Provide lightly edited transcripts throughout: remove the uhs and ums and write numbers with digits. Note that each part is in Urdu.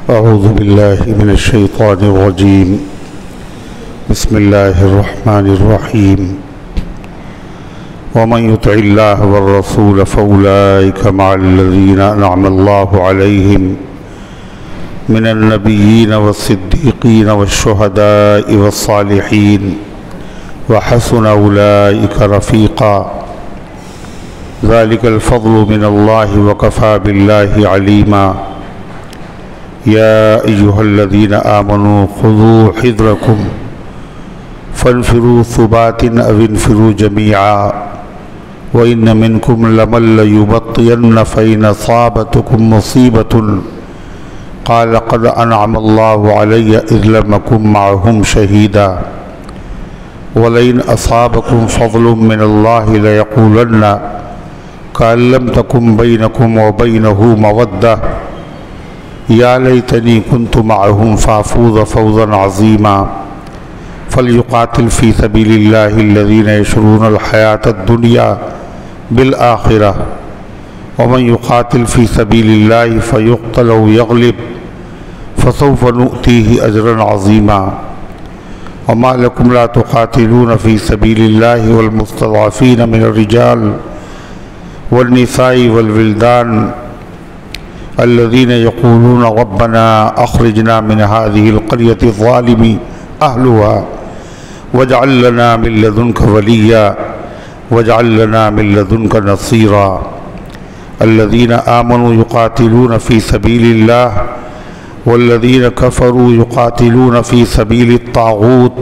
أعوذ بالله من الشيطان الرجيم. بسم الله الرحمن الرحيم. ومن يطع الله والرسول فأولئك مع الذين أنعم الله عليهم من النبيين والصديقين والشهداء والصالحين وحسن أولئك رفيقا. ذلك الفضل من الله وكفى بالله عليما. يا أيها الذين آمنوا خذوا حذركم فانفروا ثبات أو انفروا جميعا وإن منكم لمن ليبطئن فإن أصابتكم مصيبة قال قد أنعم الله علي إذ لم أكن معهم شهيدا ولئن أصابكم فضل من الله ليقولن كأن لم تكن بينكم وبينه مودة يا ليتني كنت معهم فأفوز فوزا عظيما. فليقاتل في سبيل الله الذين يشرون الحياة الدنيا بالآخرة ومن يقاتل في سبيل الله فيقتل أو يغلب فسوف نؤتيه أجرا عظيما. وما لكم لا تقاتلون في سبيل الله والمستضعفين من الرجال والنساء والولدان الذين يقولون ربنا أخرجنا من هذه القرية الظالم أهلها واجعل لنا من لدنك وليا واجعل لنا من لدنك نصيرا. الذين آمنوا يقاتلون في سبيل الله والذين كفروا يقاتلون في سبيل الطاغوت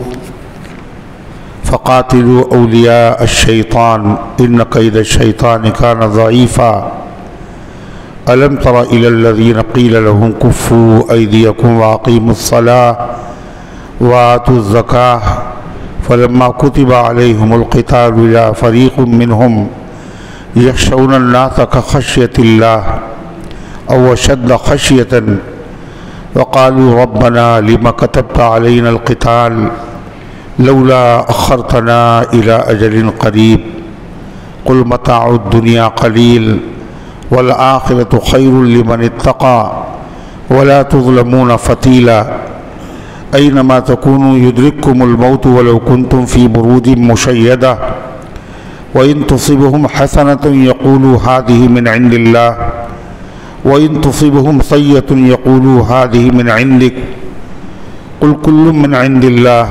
فقاتلوا أولياء الشيطان إن كيد الشيطان كان ضعيفا. ألم تر إلى الذين قيل لهم كفوا أيديكم وأقيموا الصلاة وآتوا الزكاة فلما كتب عليهم القتال إذا فريق منهم يخشون الناس كخشية الله أو أشد خشية وقالوا ربنا لما كتبت علينا القتال لولا أخرتنا إلى أجل قريب قل متاع الدنيا قليل والآخرة خير لمن اتقى ولا تظلمون فتيلا. أينما تكونوا يدرككم الموت ولو كنتم في بروج مشيدة وإن تصبهم حسنة يقولوا هذه من عند الله وإن تصبهم سيئة يقولوا هذه من عندك قل كل من عند الله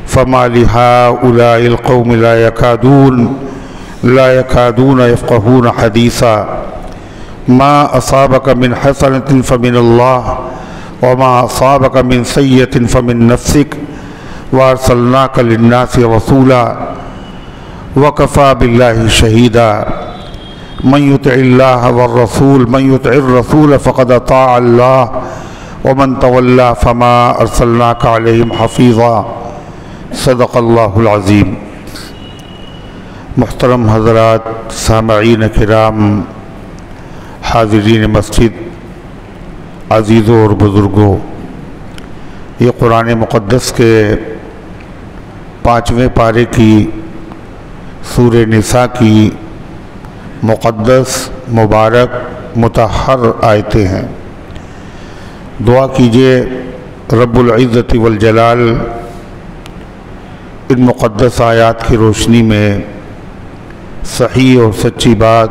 فما لهؤلاء القوم لا يكادون يفقهون حديثا. ما أصابك من حسنة فمن الله وما أصابك من سيئة فمن نفسك وأرسلناك للناس رسولا وكفى بالله شهيدا. من يطع الله والرسول من يطع الرسول فقد أطاع الله ومن تولى فما أرسلناك عليهم حفيظا. صدق الله العظيم. محترم حضرات، سامعین کرام، حاضرین مسجد، عزیزوں اور بزرگوں، یہ قرآن مقدس کے 5ویں پارے کی سورہ نساء کی مقدس، مبارک، مطہر آیتیں ہیں. دعا کیجئے رب العزت والجلال ان مقدس آیات کی روشنی میں صحیح اور سچی بات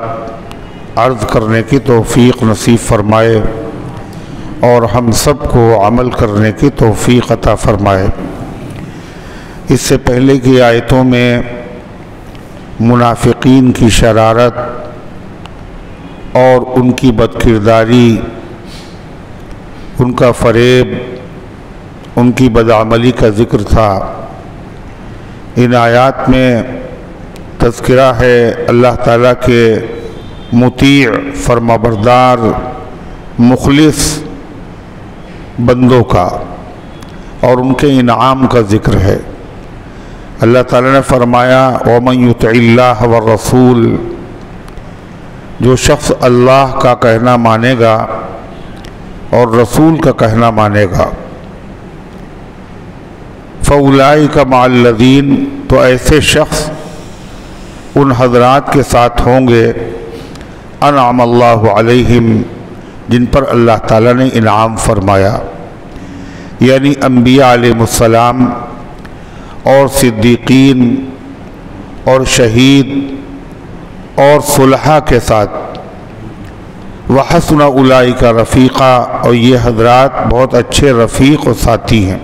عرض کرنے کی توفیق نصیب فرمائے اور ہم سب کو عمل کرنے کی توفیق عطا فرمائے. اس سے پہلے کی آیتوں میں منافقین کی شرارت اور ان کی بدکرداری، ان کا فریب، ان کی بدعملی کا ذکر تھا. ان آیات میں تذکرہ ہے اللہ تعالیٰ کے مطیع، فرمانبردار، مخلص بندوں کا اور ان کے انعام کا ذکر ہے. اللہ تعالیٰ نے فرمایا وَمَن يُطِعِ اللَّهَ وَالرَّسُولَ، جو شخص اللہ کا کہنا مانے گا اور رسول کا کہنا مانے گا، فَأُولَئِكَ مَعَ الَّذِينَ، تو ایسے شخص ان حضرات کے ساتھ ہوں گے انعم اللہ علیہم، جن پر اللہ تعالیٰ نے انعام فرمایا، یعنی انبیاء علیہ السلام اور صدیقین اور شہید اور صلحاء کے ساتھ، وحسن اولئک رفیقا، اور یہ حضرات بہت اچھے رفیق و ساتھی ہیں۔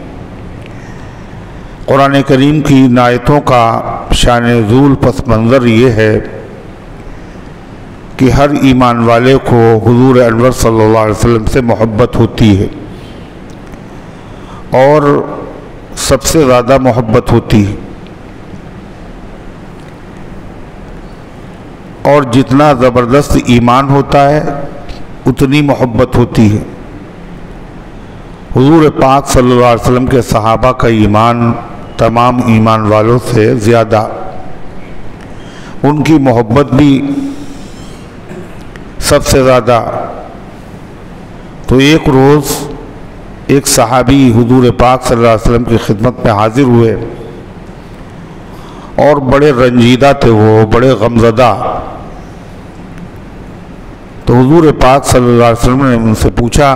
قرآن کریم کی ان آیتوں کا شان نزول پس منظر یہ ہے کہ ہر ایمان والے کو حضور انور صلی اللہ علیہ وسلم سے محبت ہوتی ہے، اور سب سے زیادہ محبت ہوتی ہے، اور جتنا زبردست ایمان ہوتا ہے اتنی محبت ہوتی ہے۔ حضور پاک صلی اللہ علیہ وسلم کے صحابہ کا ایمان تمام ایمان والوں سے زیادہ، ان کی محبت بھی سب سے زیادہ۔ تو ایک روز ایک صحابی حضور پاک صلی اللہ علیہ وسلم کی خدمت میں حاضر ہوئے، اور بڑے رنجیدہ تھے، وہ بڑے غمزدہ۔ تو حضور پاک صلی اللہ علیہ وسلم نے ان سے پوچھا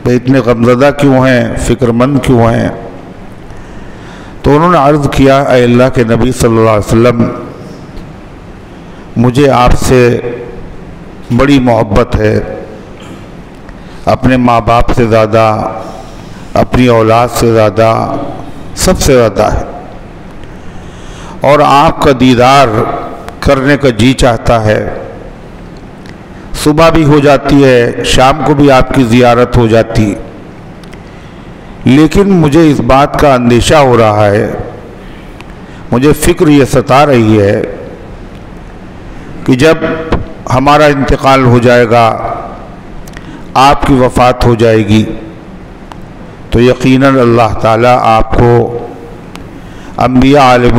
کہ اتنے غمزدہ کیوں ہیں، فکر مند کیوں ہیں؟ تو انہوں نے عرض کیا، اے اللہ کے نبی صلی اللہ علیہ وسلم، مجھے آپ سے بڑی محبت ہے، اپنے ماں باپ سے زیادہ، اپنی اولاد سے زیادہ، سب سے زیادہ ہے، اور آپ کا دیدار کرنے کا جی چاہتا ہے۔ صبح بھی ہو جاتی ہے، شام کو بھی آپ کی زیارت ہو جاتی ہے، لیکن مجھے اس بات کا اندیشہ ہو رہا ہے، مجھے فکر یہ ستا رہی ہے کہ جب ہمارا انتقال ہو جائے گا، آپ کی وفات ہو جائے گی، تو یقیناً اللہ تعالیٰ آپ کو انبیاء علیہ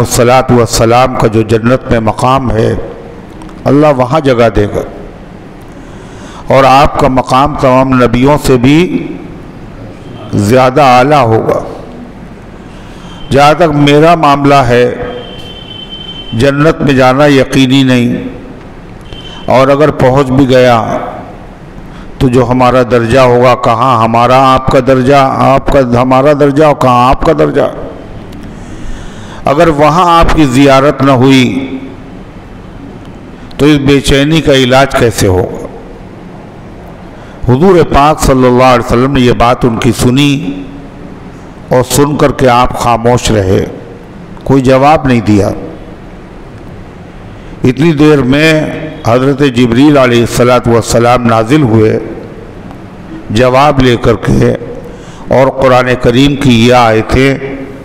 السلام کا جو جنت میں مقام ہے، اللہ وہاں جگہ دے گا، اور آپ کا مقام تمام نبیوں سے بھی زیادہ اعلیٰ ہوگا۔ جہاں تک میرا معاملہ ہے، جنت میں جانا یقینی نہیں، اور اگر پہنچ بھی گیا تو جو ہمارا درجہ ہوگا، کہاں ہمارا آپ کا درجہ، ہمارا درجہ، اور کہاں آپ کا درجہ۔ اگر وہاں آپ کی زیارت نہ ہوئی تو اس بے چینی کا علاج کیسے ہوگا؟ حضور پاک صلی اللہ علیہ وسلم نے یہ بات ان کی سنی، اور سن کر کے آپ خاموش رہے، کوئی جواب نہیں دیا۔ اتنی دیر میں حضرت جبریل علیہ السلام نازل ہوئے جواب لے کر کے، اور قرآن کریم کی یہ آیتیں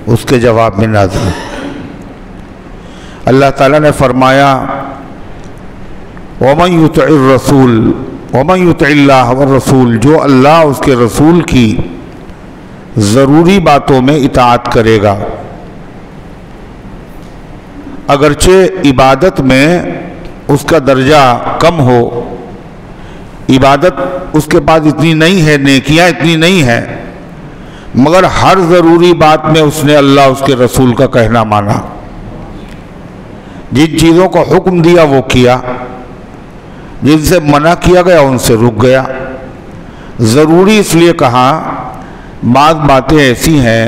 اس کے جواب میں نازل ہوئی۔ اللہ تعالیٰ نے فرمایا، وَمَن يُطِعِ الرَّسُولِ وَمَن يُطِعِ اللَّهَ وَالرَّسُولِ، جو اللہ اس کے رسول کی ضروری باتوں میں اطاعت کرے گا، اگرچہ عبادت میں اس کا درجہ کم ہو، عبادت اس کے پاس اتنی نہیں ہے، نیکیاں اتنی نہیں ہیں، مگر ہر ضروری بات میں اس نے اللہ اس کے رسول کا کہنا مانا، جن چیزوں کو حکم دیا وہ کیا، جن سے منع کیا گیا ان سے رک گیا۔ ضروری اس لیے کہا، بعض باتیں ایسی ہیں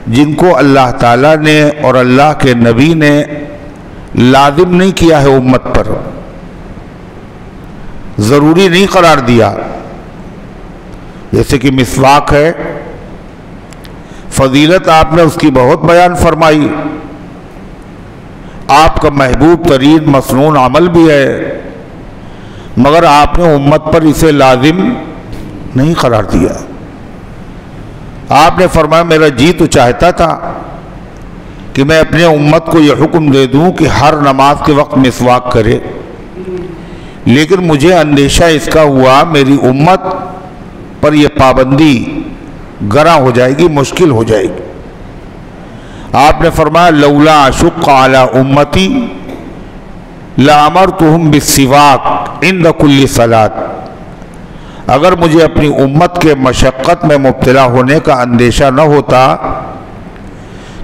جن کو اللہ تعالیٰ نے اور اللہ کے نبی نے لازم نہیں کیا ہے امت پر، ضروری نہیں قرار دیا، جیسے کہ مسواک ہے، فضیلت آپ نے اس کی بہت بیان فرمائی، آپ کا محبوب ترین مسنون عمل بھی ہے، مگر آپ نے امت پر اسے لازم نہیں قرار دیا۔ آپ نے فرمایا میرا جی تو چاہتا تھا کہ میں اپنے امت کو یہ حکم دے دوں کہ ہر نماز کے وقت مسواک کرے، لیکن مجھے اندیشہ اس کا ہوا میری امت پر یہ پابندی گراں ہو جائے گی، مشکل ہو جائے گی۔ آپ نے فرمایا لولا اشق علی امتی لامرتہم بالسواک عند کل صلاۃ، اگر مجھے اپنی امت کے مشقت میں مبتلا ہونے کا اندیشہ نہ ہوتا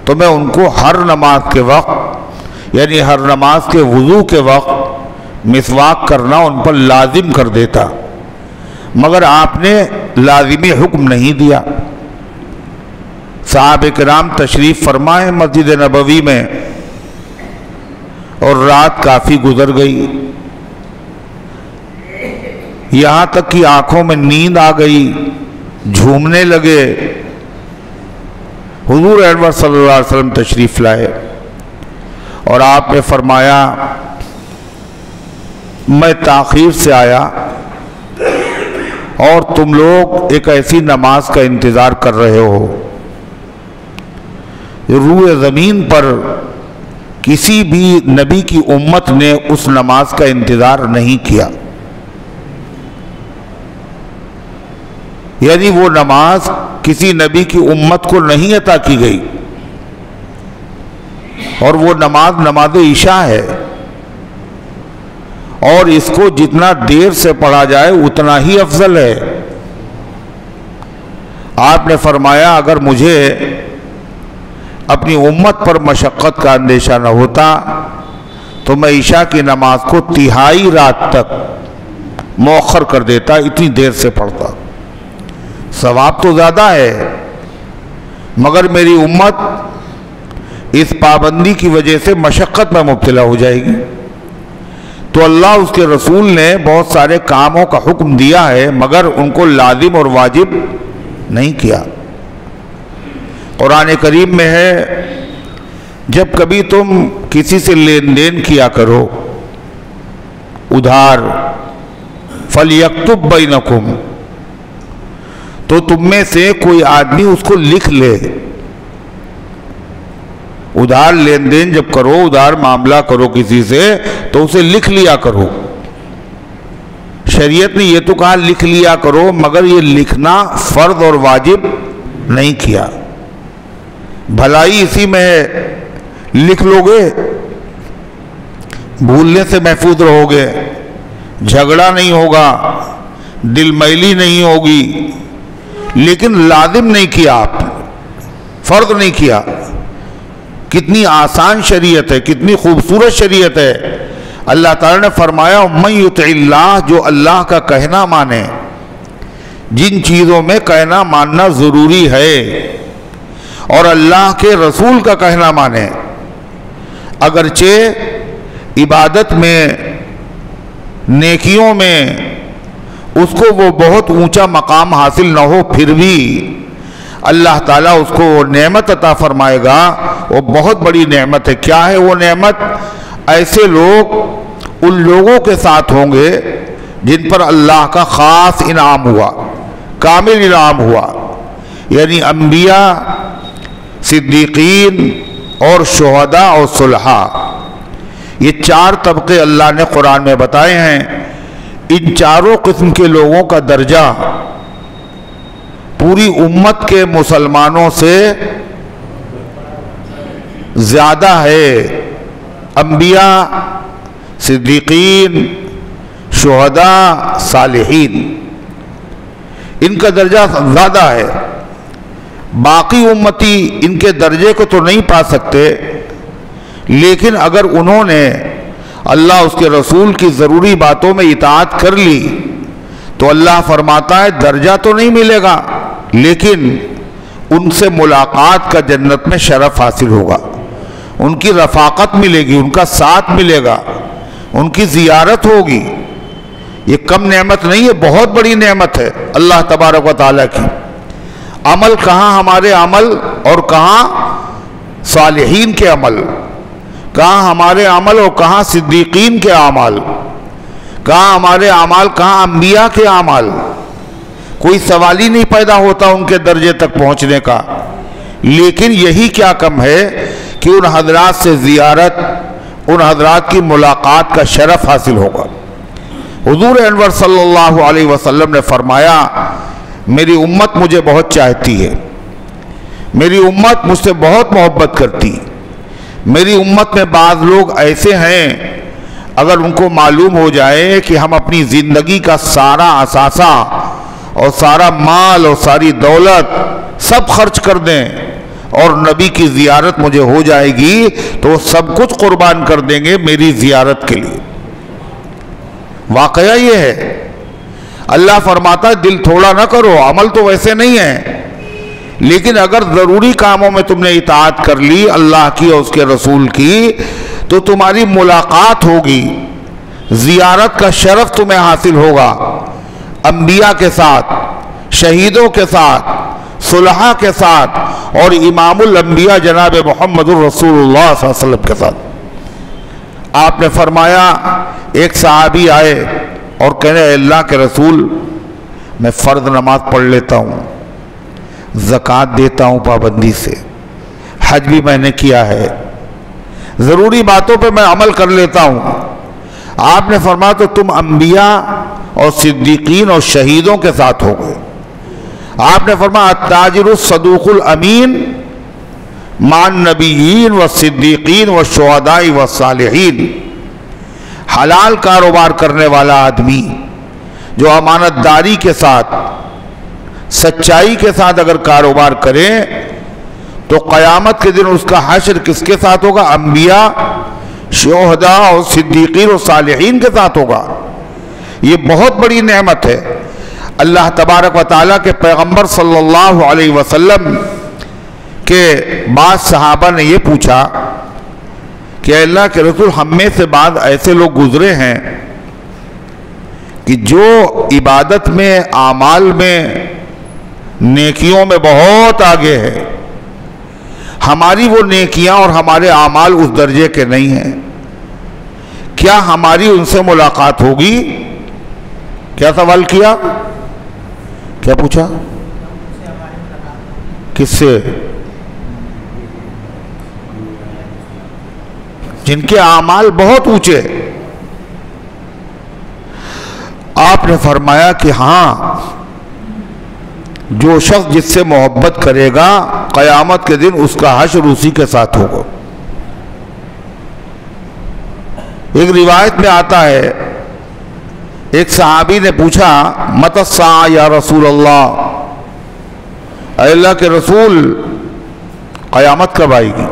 تو میں ان کو ہر نماز کے وقت، یعنی ہر نماز کے وضو کے وقت مسواک کرنا ان پر لازم کر دیتا۔ مگر آپ نے لازمی حکم نہیں دیا۔ صحابہ کرام تشریف فرمائے مسجد نبوی میں، اور رات کافی گزر گئی، یہاں تک کہ آنکھوں میں نیند آ گئی، جھومنے لگے۔ حضور انور صلی اللہ علیہ وسلم تشریف لائے اور آپ نے فرمایا میں تاخیر سے آیا اور تم لوگ ایک ایسی نماز کا انتظار کر رہے ہو، روئے زمین پر کسی بھی نبی کی امت نے اس نماز کا انتظار نہیں کیا، یعنی وہ نماز کسی نبی کی امت کو نہیں عطا کی گئی، اور وہ نماز عشاء ہے، اور اس کو جتنا دیر سے پڑھا جائے اتنا ہی افضل ہے۔ آپ نے فرمایا اگر مجھے اپنی امت پر مشقت کا اندیشہ نہ ہوتا تو میں عشاء کی نماز کو تہائی رات تک مؤخر کر دیتا، اتنی دیر سے پڑھتا۔ ثواب تو زیادہ ہے، مگر میری امت اس پابندی کی وجہ سے مشقت میں مبتلا ہو جائے گی۔ تو اللہ اس کے رسول نے بہت سارے کاموں کا حکم دیا ہے، مگر ان کو لازم اور واجب نہیں کیا۔ قرآن کریم میں ہے جب کبھی تم کسی سے لین دین کیا کرو ادھار، فَلْيَكْتُبْ بَيْنَكُمْ، تو تم میں سے کوئی آدمی اس کو لکھ لے۔ ادھار لین دین جب کرو، ادھار معاملہ کرو کسی سے، تو اسے لکھ لیا کرو۔ شریعت نے یہ تو کہا لکھ لیا کرو، مگر یہ لکھنا فرض اور واجب نہیں کیا۔ بھلائی اسی میں ہے، لکھ لو گے بھولنے سے محفوظ رہو گے، جھگڑا نہیں ہوگا، دل میلی نہیں ہوگی، لیکن لازم نہیں کیا، آپ نے فرض نہیں کیا۔ کتنی آسان شریعت ہے، کتنی خوبصورت شریعت ہے۔ اللہ تعالیٰ نے فرمایا مَن یُطِعِ اللہ، جو اللہ کا کہنا مانے، جن چیزوں میں کہنا ماننا ضروری ہے، اور اللہ کے رسول کا کہنا مانے، اگرچہ عبادت میں، نیکیوں میں اس کو وہ بہت اونچا مقام حاصل نہ ہو، پھر بھی اللہ تعالیٰ اس کو وہ نعمت عطا فرمائے گا، وہ بہت بڑی نعمت ہے۔ کیا ہے وہ نعمت؟ ایسے لوگ ان لوگوں کے ساتھ ہوں گے جن پر اللہ کا خاص انعام ہوا، کامل انعام ہوا، یعنی انبیاء، صدیقین اور شہداء اور صلحاء۔ یہ چار طبقے اللہ نے قرآن میں بتائے ہیں۔ ان چاروں قسم کے لوگوں کا درجہ پوری امت کے مسلمانوں سے زیادہ ہے۔ انبیاء، صدیقین، شہداء، صالحین، ان کا درجہ زیادہ ہے۔ باقی امتی ان کے درجے کو تو نہیں پا سکتے، لیکن اگر انہوں نے اللہ اس کے رسول کی ضروری باتوں میں اطاعت کر لی تو اللہ فرماتا ہے درجہ تو نہیں ملے گا، لیکن ان سے ملاقات کا جنت میں شرف حاصل ہوگا، ان کی رفاقت ملے گی، ان کا ساتھ ملے گا، ان کی زیارت ہوگی۔ یہ کم نعمت نہیں ہے، بہت بڑی نعمت ہے اللہ تبارک و تعالیٰ کی۔ عمل کہاں ہمارے عمل اور کہاں صالحین کے عمل، کہاں ہمارے عمل اور کہاں صدیقین کے اعمال، کہاں ہمارے اعمال کہاں انبیاء کے اعمال۔ کوئی سوال ہی نہیں پیدا ہوتا ان کے درجے تک پہنچنے کا، لیکن یہی کیا کم ہے کہ ان حضرات سے زیارت، ان حضرات کی ملاقات کا شرف حاصل ہوگا۔ حضور انور صلی اللہ علیہ وسلم نے فرمایا میری امت مجھے بہت چاہتی ہے، میری امت مجھ سے بہت محبت کرتی۔ میری امت میں بعض لوگ ایسے ہیں اگر ان کو معلوم ہو جائے کہ ہم اپنی زندگی کا سارا اثاثہ اور سارا مال اور ساری دولت سب خرچ کر دیں اور نبی کی زیارت مجھے ہو جائے گی تو وہ سب کچھ قربان کر دیں گے میری زیارت کے لیے۔ واقعہ یہ ہے اللہ فرماتا ہے دل تھوڑا نہ کرو، عمل تو ویسے نہیں ہے، لیکن اگر ضروری کاموں میں تم نے اطاعت کر لی اللہ کی اور اس کے رسول کی تو تمہاری ملاقات ہوگی، زیارت کا شرف تمہیں حاصل ہوگا، انبیاء کے ساتھ، شہیدوں کے ساتھ، صلحاء کے ساتھ، اور امام الانبیاء جناب محمد الرسول اللہ صلی اللہ علیہ وسلم کے ساتھ۔ آپ نے فرمایا ایک صحابی آئے اور کہنے اے اللہ کے رسول میں فرض نماز پڑھ لیتا ہوں، زکوٰۃ دیتا ہوں پابندی سے، حج بھی میں نے کیا ہے، ضروری باتوں پہ میں عمل کر لیتا ہوں۔ آپ نے فرمایا تو تم انبیاء اور صدیقین اور شہیدوں کے ساتھ ہو گئے۔ آپ نے فرمایا التاجر الصدوق الامین مع النبیین والصدیقین والشہداء والصالحین، حلال کاروبار کرنے والا آدمی جو امانت داری کے ساتھ، سچائی کے ساتھ اگر کاروبار کرے تو قیامت کے دن اس کا حشر کس کے ساتھ ہوگا؟ انبیاء، شہداء اور صدیقین اور صالحین کے ساتھ ہوگا۔ یہ بہت بڑی نعمت ہے۔ اللہ تبارک و تعالیٰ کے پیغمبر صلی اللہ علیہ وسلم کے بعض صحابہ نے یہ پوچھا کہ اے اللہ کے رسول ہم میں سے بعض ایسے لوگ گزرے ہیں کہ جو عبادت میں، اعمال میں، نیکیوں میں بہت آگے ہے، ہماری وہ نیکیاں اور ہمارے اعمال اس درجے کے نہیں ہیں، کیا ہماری ان سے ملاقات ہوگی؟ کیا سوال کیا؟ کیا پوچھا؟ کس سے؟ جن کے اعمال بہت اونچے۔ آپ نے فرمایا کہ ہاں، جو شخص جس سے محبت کرے گا قیامت کے دن اس کا حشر اسی کے ساتھ ہوگا۔ ایک روایت میں آتا ہے ایک صحابی نے پوچھا متی الساعہ یا رسول اللہ، اے اللہ کے رسول قیامت کب آئے گی؟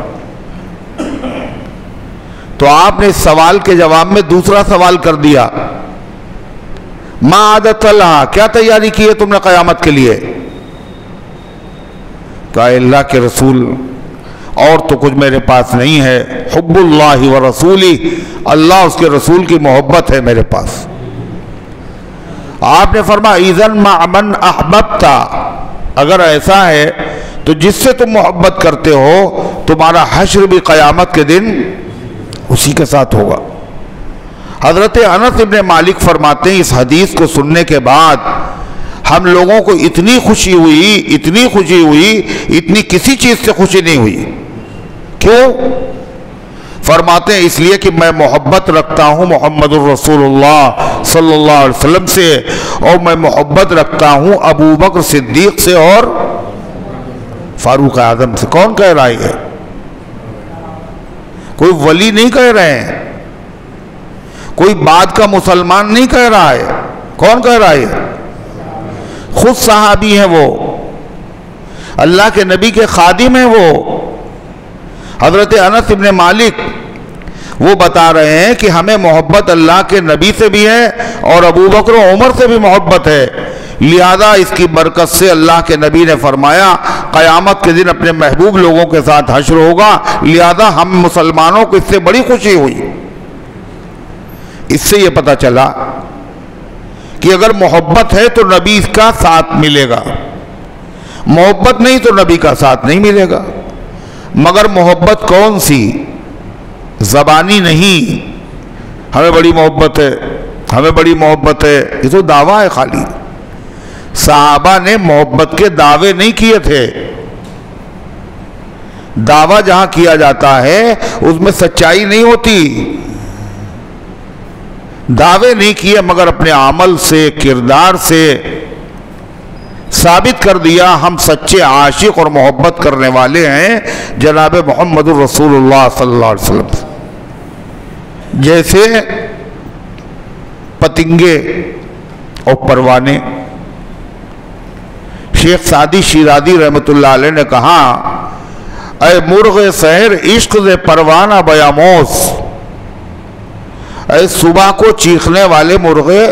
تو آپ نے اس سوال کے جواب میں دوسرا سوال کر دیا، ما عادت لہا، کیا تیاری کی ہے تم نے قیامت کے لیے؟ کہا اے اللہ کے رسول اور تو کچھ میرے پاس نہیں ہے، حب اللہ و رسولی، اللہ اس کے رسول کی محبت ہے میرے پاس۔ آپ نے فرمایا اذن مع من احببت، اگر ایسا ہے تو جس سے تم محبت کرتے ہو تمہارا حشر بھی قیامت کے دن اسی کے ساتھ ہوگا۔ حضرت انس ابن مالک فرماتے ہیں اس حدیث کو سننے کے بعد ہم لوگوں کو اتنی خوشی ہوئی، اتنی کسی چیز سے خوشی نہیں ہوئی۔ کیوں؟ فرماتے ہیں اس لیے کہ میں محبت رکھتا ہوں محمد الرسول اللہ صلی اللہ علیہ وسلم سے، اور میں محبت رکھتا ہوں ابو بکر صدیق سے اور فاروق اعظم سے۔ کون کہہ رہا ہے؟ کوئی ولی نہیں کہہ رہے ہیں، کوئی بعد کا مسلمان نہیں کہہ رہا ہے۔ کون کہہ رہا ہے؟ خود صحابی ہیں، وہ اللہ کے نبی کے خادم ہیں، وہ حضرت انس ابن مالک وہ بتا رہے ہیں کہ ہمیں محبت اللہ کے نبی سے بھی ہے اور ابو بکر و عمر سے بھی محبت ہے، لہذا اس کی برکت سے اللہ کے نبی نے فرمایا قیامت کے دن اپنے محبوب لوگوں کے ساتھ حشر ہوگا، لہذا ہم مسلمانوں کو اس سے بڑی خوشی ہوئی۔ اس سے یہ پتہ چلا کہ اگر محبت ہے تو نبی کا ساتھ ملے گا، محبت نہیں تو نبی کا ساتھ نہیں ملے گا۔ مگر محبت کون سی؟ زبانی نہیں، ہمیں بڑی محبت ہے، ہمیں بڑی محبت ہے، یہ تو دعویٰ ہے خالی۔ صحابہ نے محبت کے دعوے نہیں کیے تھے۔ دعویٰ جہاں کیا جاتا ہے اس میں سچائی نہیں ہوتی۔ دعوے نہیں کیے مگر اپنے عمل سے، کردار سے ثابت کر دیا ہم سچے عاشق اور محبت کرنے والے ہیں جناب محمد الرسول اللہ صلی اللہ علیہ وسلم۔ جیسے پتنگے اور پروانے، شیخ سعدی شیرازی رحمۃ اللہ علیہ نے کہا اے مرغ سحر عشق سے پروانہ بیاموس، اے صبح کو چیخنے والے مرغے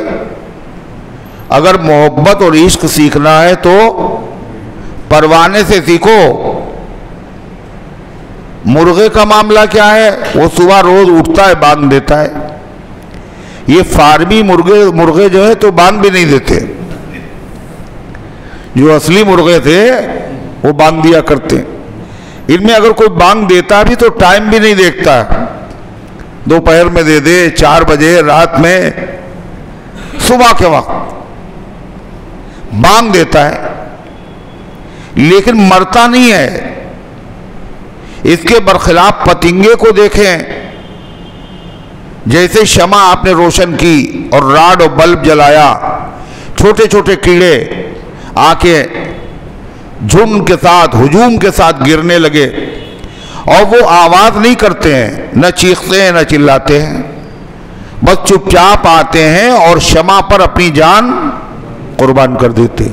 اگر محبت اور عشق سیکھنا ہے تو پروانے سے سیکھو۔ مرغے کا معاملہ کیا ہے؟ وہ صبح روز اٹھتا ہے، بانگ دیتا ہے۔ یہ فارمی مرغے جو ہے تو بانگ بھی نہیں دیتے، جو اصلی مرغے تھے وہ بانگ دیا کرتے۔ ان میں اگر کوئی بانگ دیتا بھی تو ٹائم بھی نہیں دیکھتا، دوپہر میں دے دے، 4 بجے، رات میں، صبح کے وقت بانگ دیتا ہے، لیکن مرتا نہیں ہے۔ اس کے برخلاف پتنگے کو دیکھیں، جیسے شمع آپ نے روشن کی اور راڈ اور بلب جلایا، چھوٹے چھوٹے کیڑے آ کے جھنڈ کے ساتھ، ہجوم کے ساتھ گرنے لگے، اور وہ آواز نہیں کرتے ہیں، نہ چیختے ہیں نہ چلاتے ہیں، بس چپ چاپ آتے ہیں اور شمع پر اپنی جان قربان کر دیتے۔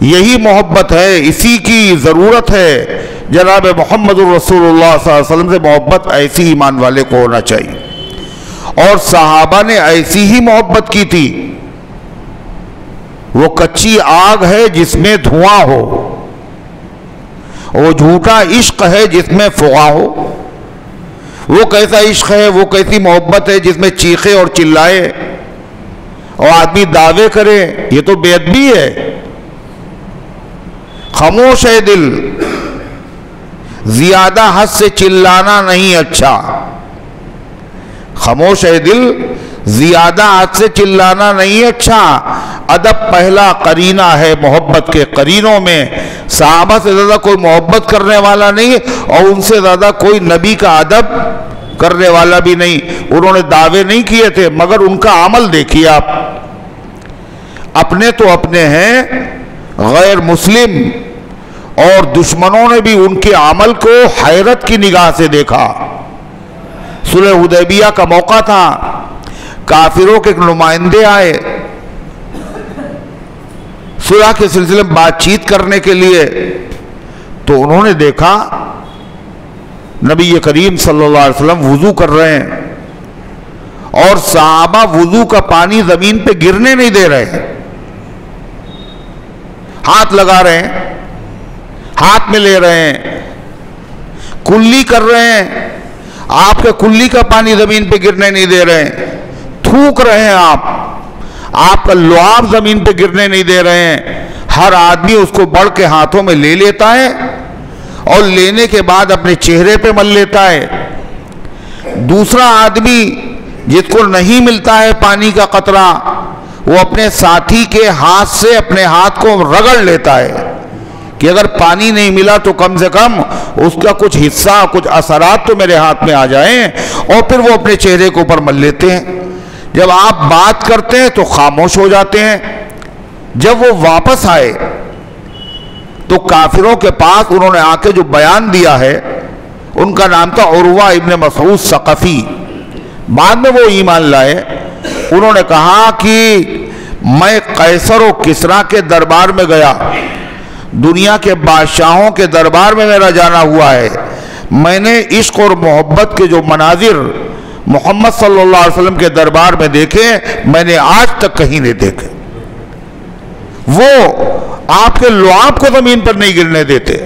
یہی محبت ہے، اسی کی ضرورت ہے۔ جناب محمد الرسول اللہ صلی اللہ علیہ وسلم سے محبت ایسی ایمان والے کو ہونا چاہیے، اور صحابہ نے ایسی ہی محبت کی تھی۔ وہ کچی آگ ہے جس میں دھواں ہو، وہ جھوٹا عشق ہے جس میں فغاں ہو۔ وہ کیسا عشق ہے، وہ کیسی محبت ہے جس میں چیخے اور چلائے اور آدمی دعوے کرے؟ یہ تو بے ادبی ہے۔ خاموش ہے دل، زیادہ حد سے چلانا نہیں اچھا۔ خاموش ہے دل، زیادہ حد سے چلانا نہیں اچھا۔ ادب پہلا قرینہ ہے محبت کے قرینوں میں۔ صحابہ سے زیادہ کوئی محبت کرنے والا نہیں، اور ان سے زیادہ کوئی نبی کا ادب کرنے والا بھی نہیں۔ انہوں نے دعوے نہیں کیے تھے، مگر ان کا عمل دیکھیے آپ۔ اپنے تو اپنے ہیں، غیر مسلم اور دشمنوں نے بھی ان کے عمل کو حیرت کی نگاہ سے دیکھا۔ صلح حدیبیہ کا موقع تھا، کافروں کے نمائندے آئے صلح کے سلسلے میں بات چیت کرنے کے لیے، تو انہوں نے دیکھا نبی کریم صلی اللہ علیہ وسلم وضو کر رہے ہیں، اور صحابہ وضو کا پانی زمین پہ گرنے نہیں دے رہے، ہاتھ لگا رہے ہیں، ہاتھ میں لے رہے ہیں، کلی کر رہے ہیں۔ آپ کے کلی کا پانی زمین پہ گرنے نہیں دے رہے ہیں، تھوک رہے ہیں آپ کا لعاب زمین پہ گرنے نہیں دے رہے ہیں۔ ہر آدمی اس کو بڑھ کے ہاتھوں میں لے لیتا ہے، اور لینے کے بعد اپنے چہرے پہ مل لیتا ہے۔ دوسرا آدمی جس کو نہیں ملتا ہے پانی کا قطرہ، وہ اپنے ساتھی کے ہاتھ سے اپنے ہاتھ کو رگڑ لیتا ہے کہ اگر پانی نہیں ملا تو کم سے کم اس کا کچھ حصہ، کچھ اثرات تو میرے ہاتھ میں آ جائیں، اور پھر وہ اپنے چہرے کے اوپر مل لیتے ہیں۔ جب آپ بات کرتے ہیں تو خاموش ہو جاتے ہیں۔ جب وہ واپس آئے تو کافروں کے پاس انہوں نے آ کے جو بیان دیا ہے، ان کا نام تھا عروہ ابن مسعود ثقفی، بعد میں وہ ایمان لائے۔ انہوں نے کہا کہ میں قیصر و کسریٰ کے دربار میں گیا، دنیا کے بادشاہوں کے دربار میں میرا جانا ہوا ہے، میں نے عشق اور محبت کے جو مناظر محمد صلی اللہ علیہ وسلم کے دربار میں دیکھے، میں نے آج تک کہیں نہیں دیکھے۔ وہ آپ کے لعاب کو زمین پر نہیں گرنے دیتے،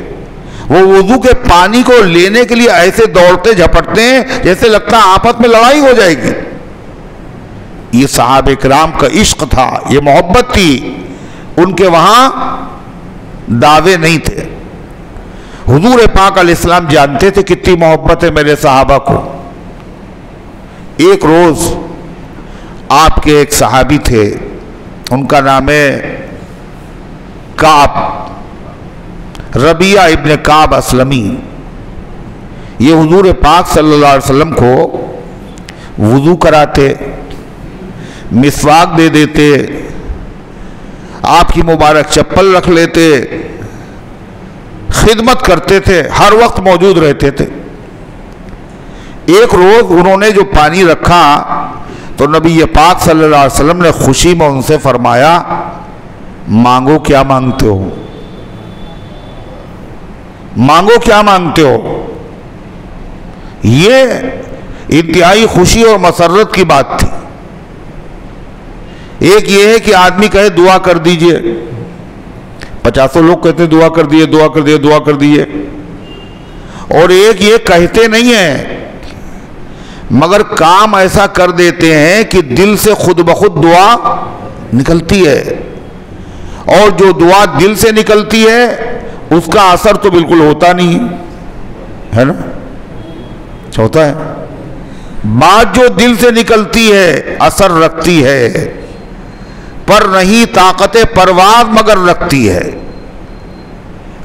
وہ وضو کے پانی کو لینے کے لیے ایسے دوڑتے جھپٹتے ہیں جیسے لگتا ہے آپس میں لڑائی ہو جائے گی۔ یہ صحابہ کرام کا عشق تھا، یہ محبت تھی، ان کے وہاں دعوے نہیں تھے۔ حضور پاک علیہ السلام جانتے تھے کتنی محبت ہے میرے صحابہ کو۔ ایک روز آپ کے ایک صحابی تھے، ان کا نام ہے کعب، ربیعہ ابن کعب اسلمی۔ یہ حضور پاک صلی اللہ علیہ وسلم کو وضو کراتے، مسواک دے دیتے، آپ کی مبارک چپل رکھ لیتے، خدمت کرتے تھے، ہر وقت موجود رہتے تھے۔ ایک روز انہوں نے جو پانی رکھا تو نبی پاک صلی اللہ علیہ وسلم نے خوشی میں ان سے فرمایا، مانگو کیا مانگتے ہو، مانگو کیا مانگتے ہو۔ یہ انتہائی خوشی اور مسرت کی بات تھی۔ ایک یہ ہے کہ آدمی کہے دعا کر دیجئے، 50 لوگ کہتے ہیں دعا کر دیئے دعا کر دیئے دعا کر دیئے، اور ایک یہ کہتے نہیں ہیں مگر کام ایسا کر دیتے ہیں کہ دل سے خود بخود دعا نکلتی ہے، اور جو دعا دل سے نکلتی ہے اس کا اثر تو بالکل ہوتا نہیں ہے نا، ہوتا ہے، بات جو دل سے نکلتی ہے اثر رکھتی ہے، پر نہیں طاقت پرواز مگر رکھتی ہے۔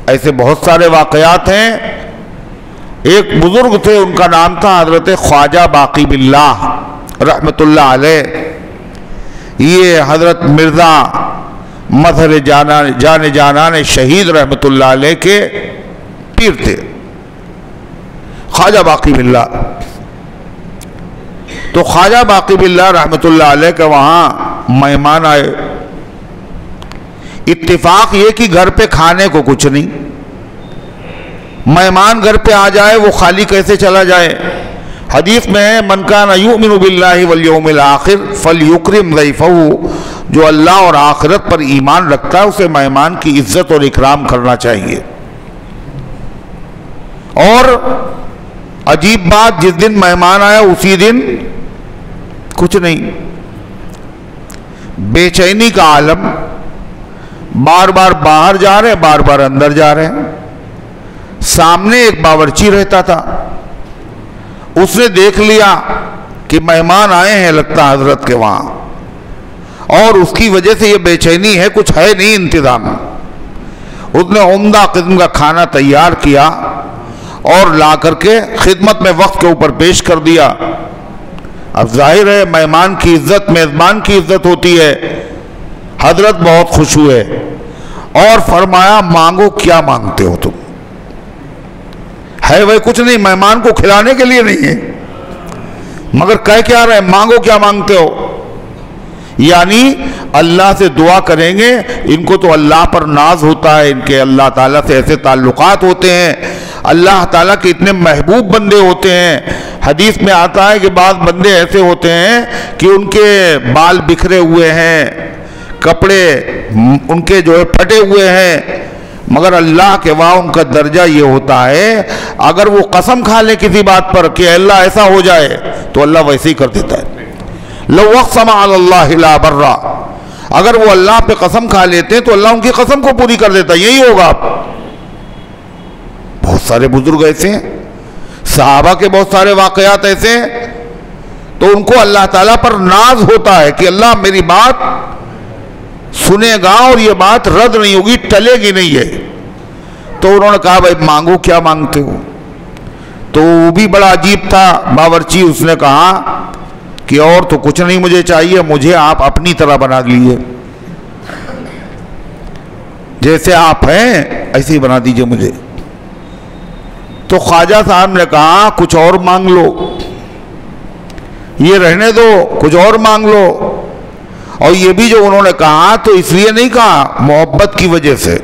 ایسے بہت سارے واقعات ہیں۔ ایک بزرگ تھے، ان کا نام تھا حضرت خواجہ باقی باللہ رحمت اللہ علیہ۔ یہ حضرت مرزا مظہر جانان شہید رحمت اللہ علیہ کے پیر تھے، خواجہ باقی باللہ۔ تو خواجہ باقی باللہ رحمت اللہ علیہ کے وہاں مہمان آئے۔ اتفاق یہ کہ گھر پہ کھانے کو کچھ نہیں، مہمان گھر پہ آ جائے وہ خالی کیسے چلا جائے؟ حدیث میں ہے من کان یؤمن باللہ والیوم الآخر فلیکرم ضیفہ، جو اللہ اور آخرت پر ایمان رکھتا ہے اسے مہمان کی عزت اور اکرام کرنا چاہیے۔ اور عجیب بات، جس دن مہمان آیا اسی دن کچھ نہیں، بے چینی کا عالم، بار بار باہر جا رہے ہیں بار بار اندر جا رہے ہیں۔ سامنے ایک باورچی رہتا تھا، اس نے دیکھ لیا کہ مہمان آئے ہیں لگتا حضرت کے وہاں، اور اس کی وجہ سے یہ بے چینی ہے، کچھ ہے نہیں انتظام۔ اس نے عمدہ قسم کا کھانا تیار کیا اور لا کر کے خدمت میں وقت کے اوپر پیش کر دیا۔ اب ظاہر ہے مہمان کی عزت میزبان کی عزت ہوتی ہے۔ حضرت بہت خوش ہوئے اور فرمایا مانگو کیا مانگتے ہو تم؟ ہے وہ کچھ نہیں، مہمان کو کھلانے کے لیے نہیں ہے، مگر کہہ کیا رہے مانگو کیا مانگتے ہو؟ یعنی اللہ سے دعا کریں گے، ان کو تو اللہ پر ناز ہوتا ہے، ان کے اللہ تعالیٰ سے ایسے تعلقات ہوتے ہیں، اللہ تعالیٰ کے اتنے محبوب بندے ہوتے ہیں۔ حدیث میں آتا ہے کہ بعض بندے ایسے ہوتے ہیں کہ ان کے بال بکھرے ہوئے ہیں، کپڑے ان کے جو ہے پھٹے ہوئے ہیں، مگر اللہ کے وہاں ان کا درجہ یہ ہوتا ہے اگر وہ قسم کھا لے کسی بات پر کہ اللہ ایسا ہو جائے تو اللہ ویسے ہی کر دیتا ہے۔ لو اقسم علی اللہ لا برا، اگر وہ اللہ پہ قسم کھا لیتے ہیں تو اللہ ان کی قسم کو پوری کر دیتا ہے، یہی ہوگا۔ بہت سارے بزرگ ایسے ہیں، صحابہ کے بہت سارے واقعات ایسے ہیں، تو ان کو اللہ تعالیٰ پر ناز ہوتا ہے کہ اللہ میری بات سنے گا اور یہ بات رد نہیں ہوگی، ٹلے گی نہیں ہے۔ تو انہوں نے کہا بھائی مانگو کیا مانگتے ہو؟ تو وہ بھی بڑا عجیب تھا باورچی، اس نے کہا کہ اور تو کچھ نہیں مجھے چاہیے، مجھے آپ اپنی طرح بنا دیجیے، جیسے آپ ہیں ایسے ہی بنا دیجیے مجھے۔ تو خواجہ صاحب نے کہا کچھ اور مانگ لو، یہ رہنے دو، کچھ اور مانگ لو۔ اور یہ بھی جو انہوں نے کہا تو اس لیے نہیں کہا، محبت کی وجہ سے،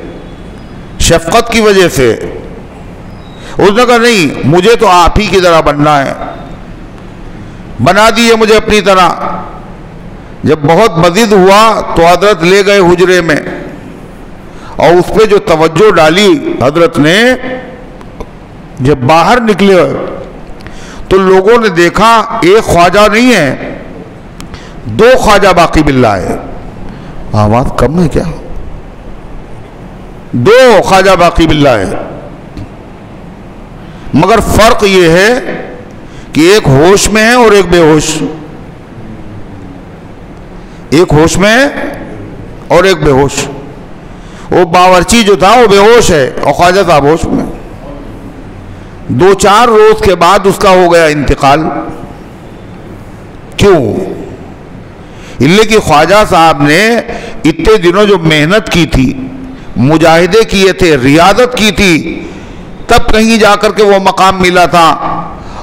شفقت کی وجہ سے۔ اس نے کہا نہیں مجھے تو آپ ہی کی طرح بننا ہے، بنا دیئے مجھے اپنی طرح۔ جب بہت مزید ہوا تو حضرت لے گئے حجرے میں، اور اس پہ جو توجہ ڈالی حضرت نے، جب باہر نکلے تو لوگوں نے دیکھا ایک خواجہ نہیں ہے، 2 خواجہ باقی باللہ ہے۔ آواز کم ہے کیا؟ 2 خواجہ باقی باللہ ہے، مگر فرق یہ ہے کہ ایک ہوش میں ہے اور ایک بے ہوش، ایک ہوش میں ہے اور ایک بے ہوش۔ وہ باورچی جو تھا وہ بے ہوش ہے اور خواجہ صاحب ہوش میں۔ 2-4 روز کے بعد اس کا ہو گیا انتقال۔ کیوں؟ اللہ کی خواجہ صاحب نے اتنے دنوں جو محنت کی تھی، مجاہدے کیے تھے، ریاضت کی تھی، تب کہیں جا کر کے وہ مقام ملا تھا،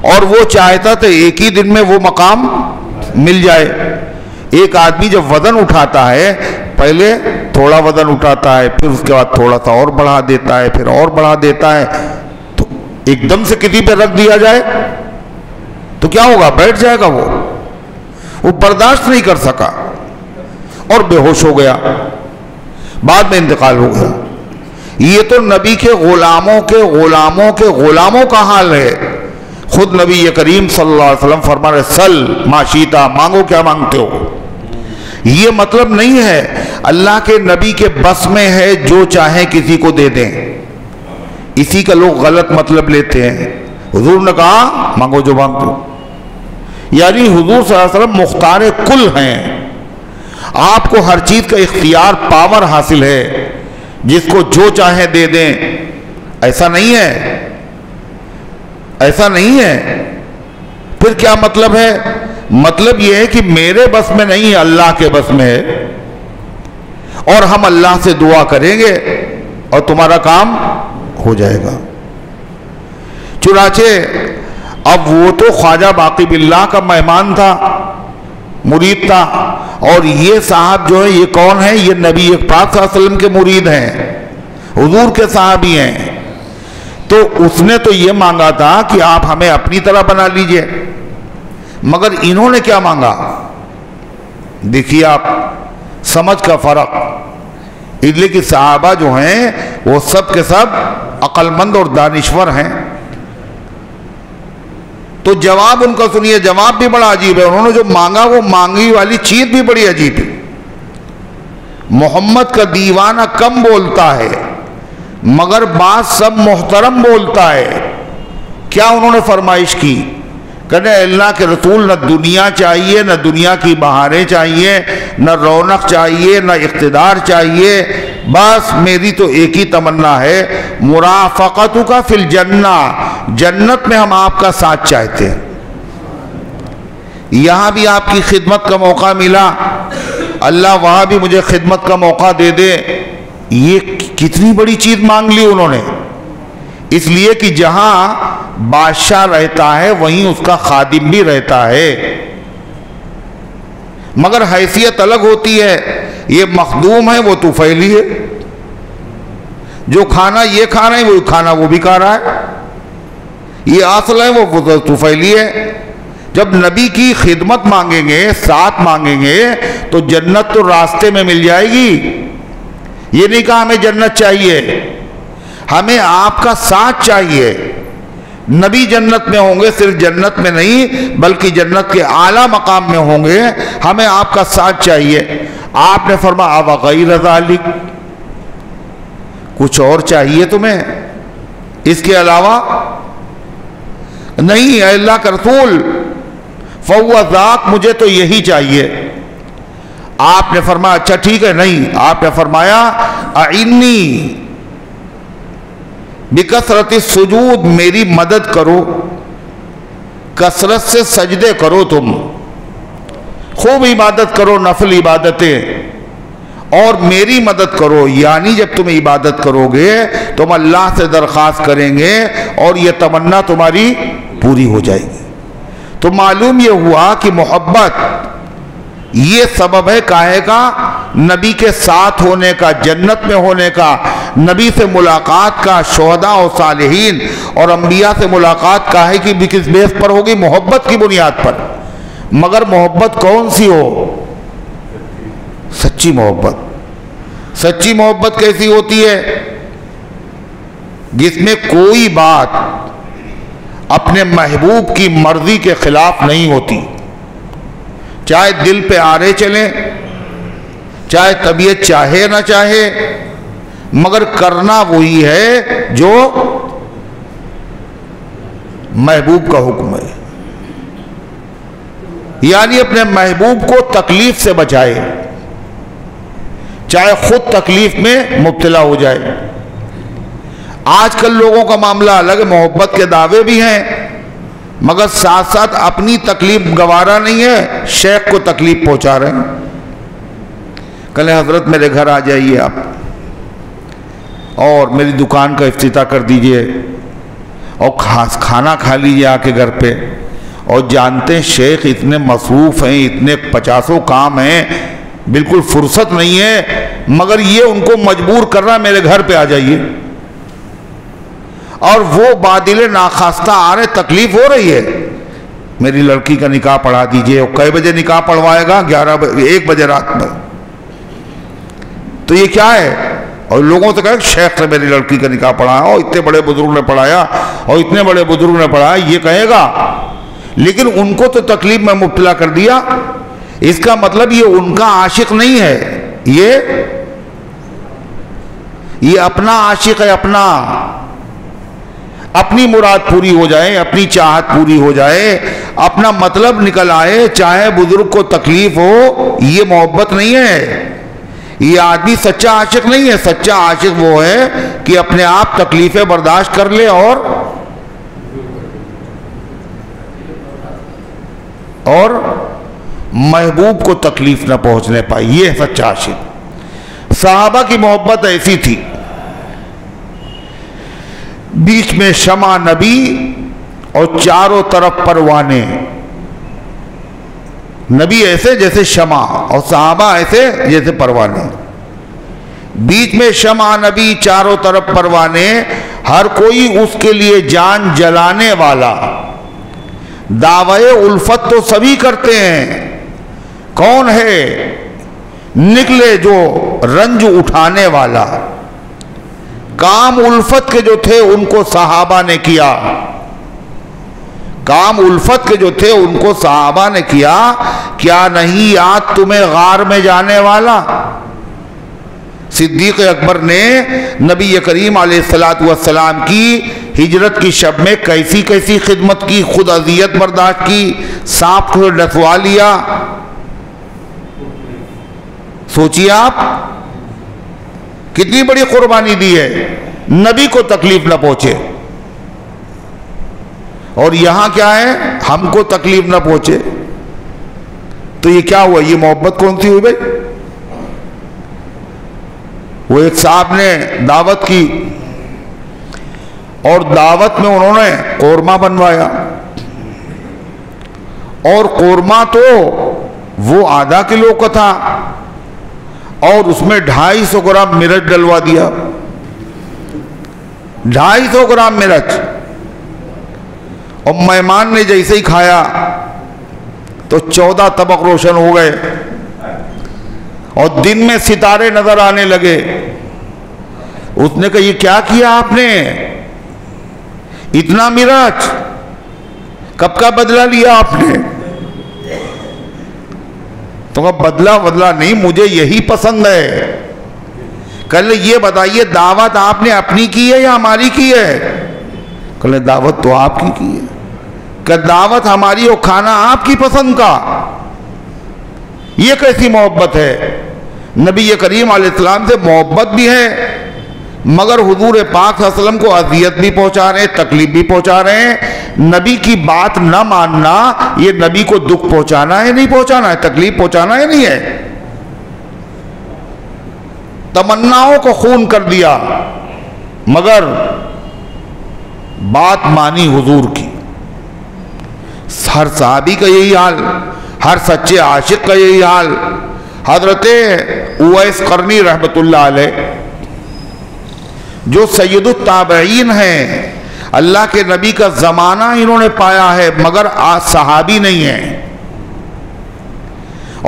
اور وہ چاہتا تھا ایک ہی دن میں وہ مقام مل جائے۔ ایک آدمی جب وزن اٹھاتا ہے، پہلے تھوڑا وزن اٹھاتا ہے، پھر اس کے بعد تھوڑا سا اور بڑھا دیتا ہے، پھر اور بڑھا دیتا ہے، تو ایک دم سے کسی پہ رکھ دیا جائے تو کیا ہوگا؟ بیٹھ جائے گا، وہ برداشت نہیں کر سکا۔ اور بے ہوش ہو گیا، بعد میں انتقال ہو گیا۔ یہ تو نبی کے غلاموں کے غلاموں کے غلاموں کا حال ہے۔ خود نبی کریم صلی اللہ علیہ وسلم فرما رہے سل ما شیتا، مانگو کیا مانگتے ہو۔ یہ مطلب نہیں ہے اللہ کے نبی کے بس میں ہے جو چاہیں کسی کو دے دیں، اسی کا لوگ غلط مطلب لیتے ہیں۔ حضور نے کہا مانگو جو مانگتے ہو، یعنی حضور صلی اللہ علیہ وسلم مختار کل ہیں، آپ کو ہر چیز کا اختیار پاور حاصل ہے، جس کو جو چاہیں دے دیں۔ ایسا نہیں ہے، ایسا نہیں ہے۔ پھر کیا مطلب ہے؟ مطلب یہ ہے کہ میرے بس میں نہیں ہے، اللہ کے بس میں ہے، اور ہم اللہ سے دعا کریں گے اور تمہارا کام ہو جائے گا۔ چنانچہ اب وہ تو خواجہ باقی باللہ کا مہمان تھا، مرید تھا، اور یہ صاحب جو ہے یہ کون ہے؟ یہ نبی پاک صلی اللہ علیہ وسلم کے مرید ہیں، حضور کے صحابی ہیں۔ تو اس نے تو یہ مانگا تھا کہ آپ ہمیں اپنی طرح بنا لیجئے، مگر انہوں نے کیا مانگا؟ دیکھیے آپ سمجھ کا فرق۔ اس لیے کہ صحابہ جو ہیں وہ سب کے سب عقل مند اور دانشور ہیں۔ تو جواب ان کا سنیے، جواب بھی بڑا عجیب ہے۔ انہوں نے جو مانگا وہ مانگی والی چیز بھی بڑی عجیب ہے۔ محمد کا دیوانہ کم بولتا ہے مگر بات سب محترم بولتا ہے۔ کیا انہوں نے فرمائش کی؟ کہنے اللہ کے رسول، نہ دنیا چاہیے، نہ دنیا کی بہاریں چاہیے، نہ رونق چاہیے، نہ اقتدار چاہیے، بس میری تو ایک ہی تمنا ہے، مرافقتک فی الجنہ، جنت میں ہم آپ کا ساتھ چاہتے ہیں۔ یہاں بھی آپ کی خدمت کا موقع ملا، اللہ وہاں بھی مجھے خدمت کا موقع دے دے۔ یہ کتنی بڑی چیز مانگ لی انہوں نے، اس لیے کہ جہاں بادشاہ رہتا ہے وہیں اس کا خادم بھی رہتا ہے، مگر حیثیت الگ ہوتی ہے۔ یہ مخدوم ہے، وہ طفیلی ہے، جو کھانا یہ کھا رہے ہیں وہ کھانا وہ بھی کھا رہا ہے، یہ اصل ہے وہ طفیلی ہے۔ جب نبی کی خدمت مانگیں گے، ساتھ مانگیں گے، تو جنت تو راستے میں مل جائے گی۔ یہ نہیں کہا ہمیں جنت چاہیے، ہمیں آپ کا ساتھ چاہیے۔ نبی جنت میں ہوں گے، صرف جنت میں نہیں بلکہ جنت کے اعلیٰ مقام میں ہوں گے، ہمیں آپ کا ساتھ چاہیے۔ آپ نے فرمایا وغیر ذالک، کچھ اور چاہیے تمہیں اس کے علاوہ؟ نہیں اے اللہ کا رسول، فہو ذاک، مجھے تو یہی چاہیے۔ آپ نے فرمایا اچھا ٹھیک ہے۔ نہیں، آپ نے فرمایا اعنی بکثرت السجود، میری مدد کرو، کثرت سے سجدے کرو، تم خوب عبادت کرو، نفل عبادتیں، اور میری مدد کرو۔ یعنی جب تم عبادت کرو گے تم اللہ سے درخواست کریں گے اور یہ تمنا تمہاری پوری ہو جائے گی۔ تو معلوم یہ ہوا کہ محبت یہ سبب ہے کاہے کا؟ نبی کے ساتھ ہونے کا، جنت میں ہونے کا، نبی سے ملاقات کا، شہداء و صالحین اور انبیاء سے ملاقات کاہے کی بھی کس بیس پر ہوگی؟ محبت کی بنیاد پر۔ مگر محبت کون سی ہو؟ سچی محبت۔ سچی محبت کیسی ہوتی ہے؟ جس میں کوئی بات اپنے محبوب کی مرضی کے خلاف نہیں ہوتی، چاہے دل پہ آرے چلیں، چاہے طبیعت چاہے نہ چاہے، مگر کرنا وہی ہے جو محبوب کا حکم ہے۔ یعنی اپنے محبوب کو تکلیف سے بچائے، چاہے خود تکلیف میں مبتلا ہو جائے۔ آج کل لوگوں کا معاملہ الگ ہے، محبت کے دعوے بھی ہیں مگر ساتھ ساتھ اپنی تکلیف گوارا نہیں ہے، شیخ کو تکلیف پہنچا رہے ہیں۔ کہلے حضرت میرے گھر آ جائیے آپ اور میری دکان کا افتتاح کر دیجئے اور کھانا کھا لیجئے آ کے گھر پہ۔ اور جانتے ہیں شیخ اتنے مصروف ہیں، اتنے 50 کام ہیں، بالکل فرصت نہیں ہے، مگر یہ ان کو مجبور کر رہا میرے گھر پہ آ جائیے۔ اور وہ بادل ناخواستہ آ رہے، تکلیف ہو رہی ہے، میری لڑکی کا نکاح پڑھا دیجئے۔ اور کئے بجے نکاح پڑھوائے گا؟ 1 بجے رات میں۔ تو یہ کیا ہے؟ اور لوگوں سے کہا شیخ سے میری لڑکی کا نکاح پڑھایا، اور اتنے بڑے بزرگ نے پڑھایا، اور اتنے بڑے بزرگ نے پڑھایا، یہ کہے گا؟ لیکن ان کو تو تکلیف میں مبتلا کر دیا۔ اس کا مطلب یہ ان کا عاشق نہیں ہے، یہ اپنا عاشق ہے، اپنی مراد پوری ہو جائے، اپنی چاہت پوری ہو جائے، اپنا مطلب نکل آئے، چاہے بزرگ کو تکلیف ہو۔ یہ محبت نہیں ہے، یہ آدمی سچا عاشق نہیں ہے۔ سچا عاشق وہ ہے کہ اپنے آپ تکلیفیں برداشت کر لے اور محبوب کو تکلیف نہ پہنچنے پائے، یہ ہے سچا عاشق۔ صحابہ کی محبت ایسی تھی، بیچ میں شمع نبی اور چاروں طرف پروانے۔ نبی ایسے جیسے شمع اور صحابہ ایسے جیسے پروانے، بیچ میں شمع نبی چاروں طرف پروانے، ہر کوئی اس کے لیے جان جلانے والا۔ دعوی الفت تو سبھی کرتے ہیں، کون ہے؟ نکلے جو رنج اٹھانے والا۔ کام الفت کے جو تھے ان کو صحابہ نے کیا، کام الفت کے جو تھے ان کو صحابہ نے کیا۔ کیا نہیں یاد تمہیں غار میں جانے والا؟ صدیق اکبر نے نبی کریم علیہ السلام کی ہجرت کی شب میں کیسی کیسی خدمت کی، خود اذیت برداشت کی، سانپ کو ڈسوا لیا۔ سوچیے آپ کتنی بڑی قربانی دی ہے، نبی کو تکلیف نہ پہنچے۔ اور یہاں کیا ہے؟ ہم کو تکلیف نہ پہنچے۔ تو یہ کیا ہوا؟ یہ محبت کون سی ہوئی بھائی؟ وہ ایک صاحب نے دعوت کی اور دعوت میں انہوں نے قورمہ بنوایا، اور قورمہ تو وہ آدھا کلو کا تھا اور اس میں 250 گرام مرچ ڈلوا دیا، 250 گرام مرچ۔ اور مہمان نے جیسے ہی کھایا تو 14 طبق روشن ہو گئے اور دن میں ستارے نظر آنے لگے۔ اس نے کہا یہ کیا کیا آپ نے؟ اتنا مرچ کب کا بدلہ لیا آپ نے؟ تو کہا بدلہ نہیں، مجھے یہی پسند ہے۔ کل یہ بتائیے دعوت آپ نے اپنی کی ہے یا ہماری کی ہے؟ کل دعوت تو آپ کی ہے۔ کہ دعوت ہماری اور کھانا آپ کی پسند کا، یہ کیسی محبت ہے؟ نبی کریم علیہ السلام سے محبت بھی ہے، مگر حضور پاک صلی اللہ علیہ وسلم کو اذیت بھی پہنچا رہے ہیں، تکلیف بھی پہنچا رہے ہیں۔ نبی کی بات نہ ماننا یہ نبی کو دکھ پہنچانا ہے نہیں پہنچانا ہے؟ تکلیف پہنچانا ہے نہیں ہے؟ تمناؤں کو خون کر دیا، مگر بات مانی حضور کی۔ ہر صحابی کا یہی حال، ہر سچے عاشق کا یہی حال۔ حضرت اویس قرنی رحمت اللہ علیہ جو سید التابعین ہیں، اللہ کے نبی کا زمانہ انہوں نے پایا ہے مگر صحابی نہیں ہیں،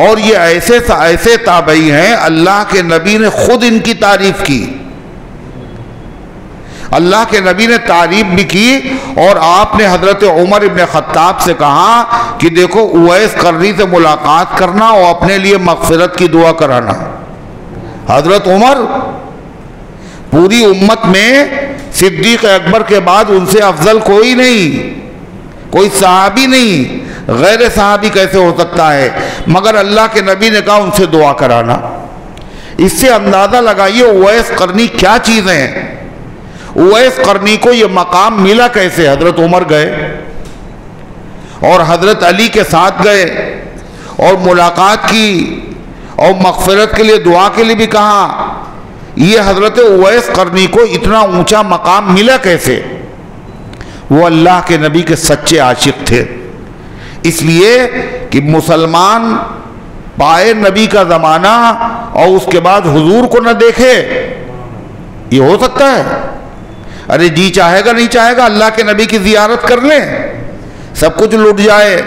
اور یہ ایسے تابعی ہیں اللہ کے نبی نے خود ان کی تعریف کی، اللہ کے نبی نے تعریف بھی کی۔ اور آپ نے حضرت عمر ابن خطاب سے کہا کہ دیکھو اویس قرنی سے ملاقات کرنا اور اپنے لیے مغفرت کی دعا کرانا۔ حضرت عمر پوری امت میں صدیق اکبر کے بعد ان سے افضل کوئی نہیں، کوئی صحابی نہیں، غیر صحابی کیسے ہو سکتا ہے؟ مگر اللہ کے نبی نے کہا ان سے دعا کرانا۔ اس سے اندازہ لگائیے اویس قرنی کیا چیز ہیں۔ اویس قرنی کو یہ مقام ملا کیسے؟ حضرت عمر گئے اور حضرت علی کے ساتھ گئے اور ملاقات کی اور مغفرت کے لیے دعا کے لیے بھی کہا۔ یہ حضرت اویس قرنی کو اتنا اونچا مقام ملا کیسے؟ وہ اللہ کے نبی کے سچے عاشق تھے، اس لیے کہ مسلمان پائے نبی کا زمانہ اور اس کے بعد حضور کو نہ دیکھے، یہ ہو سکتا ہے؟ ارے جی چاہے گا نہیں چاہے گا اللہ کے نبی کی زیارت کر لیں، سب کچھ لٹ جائے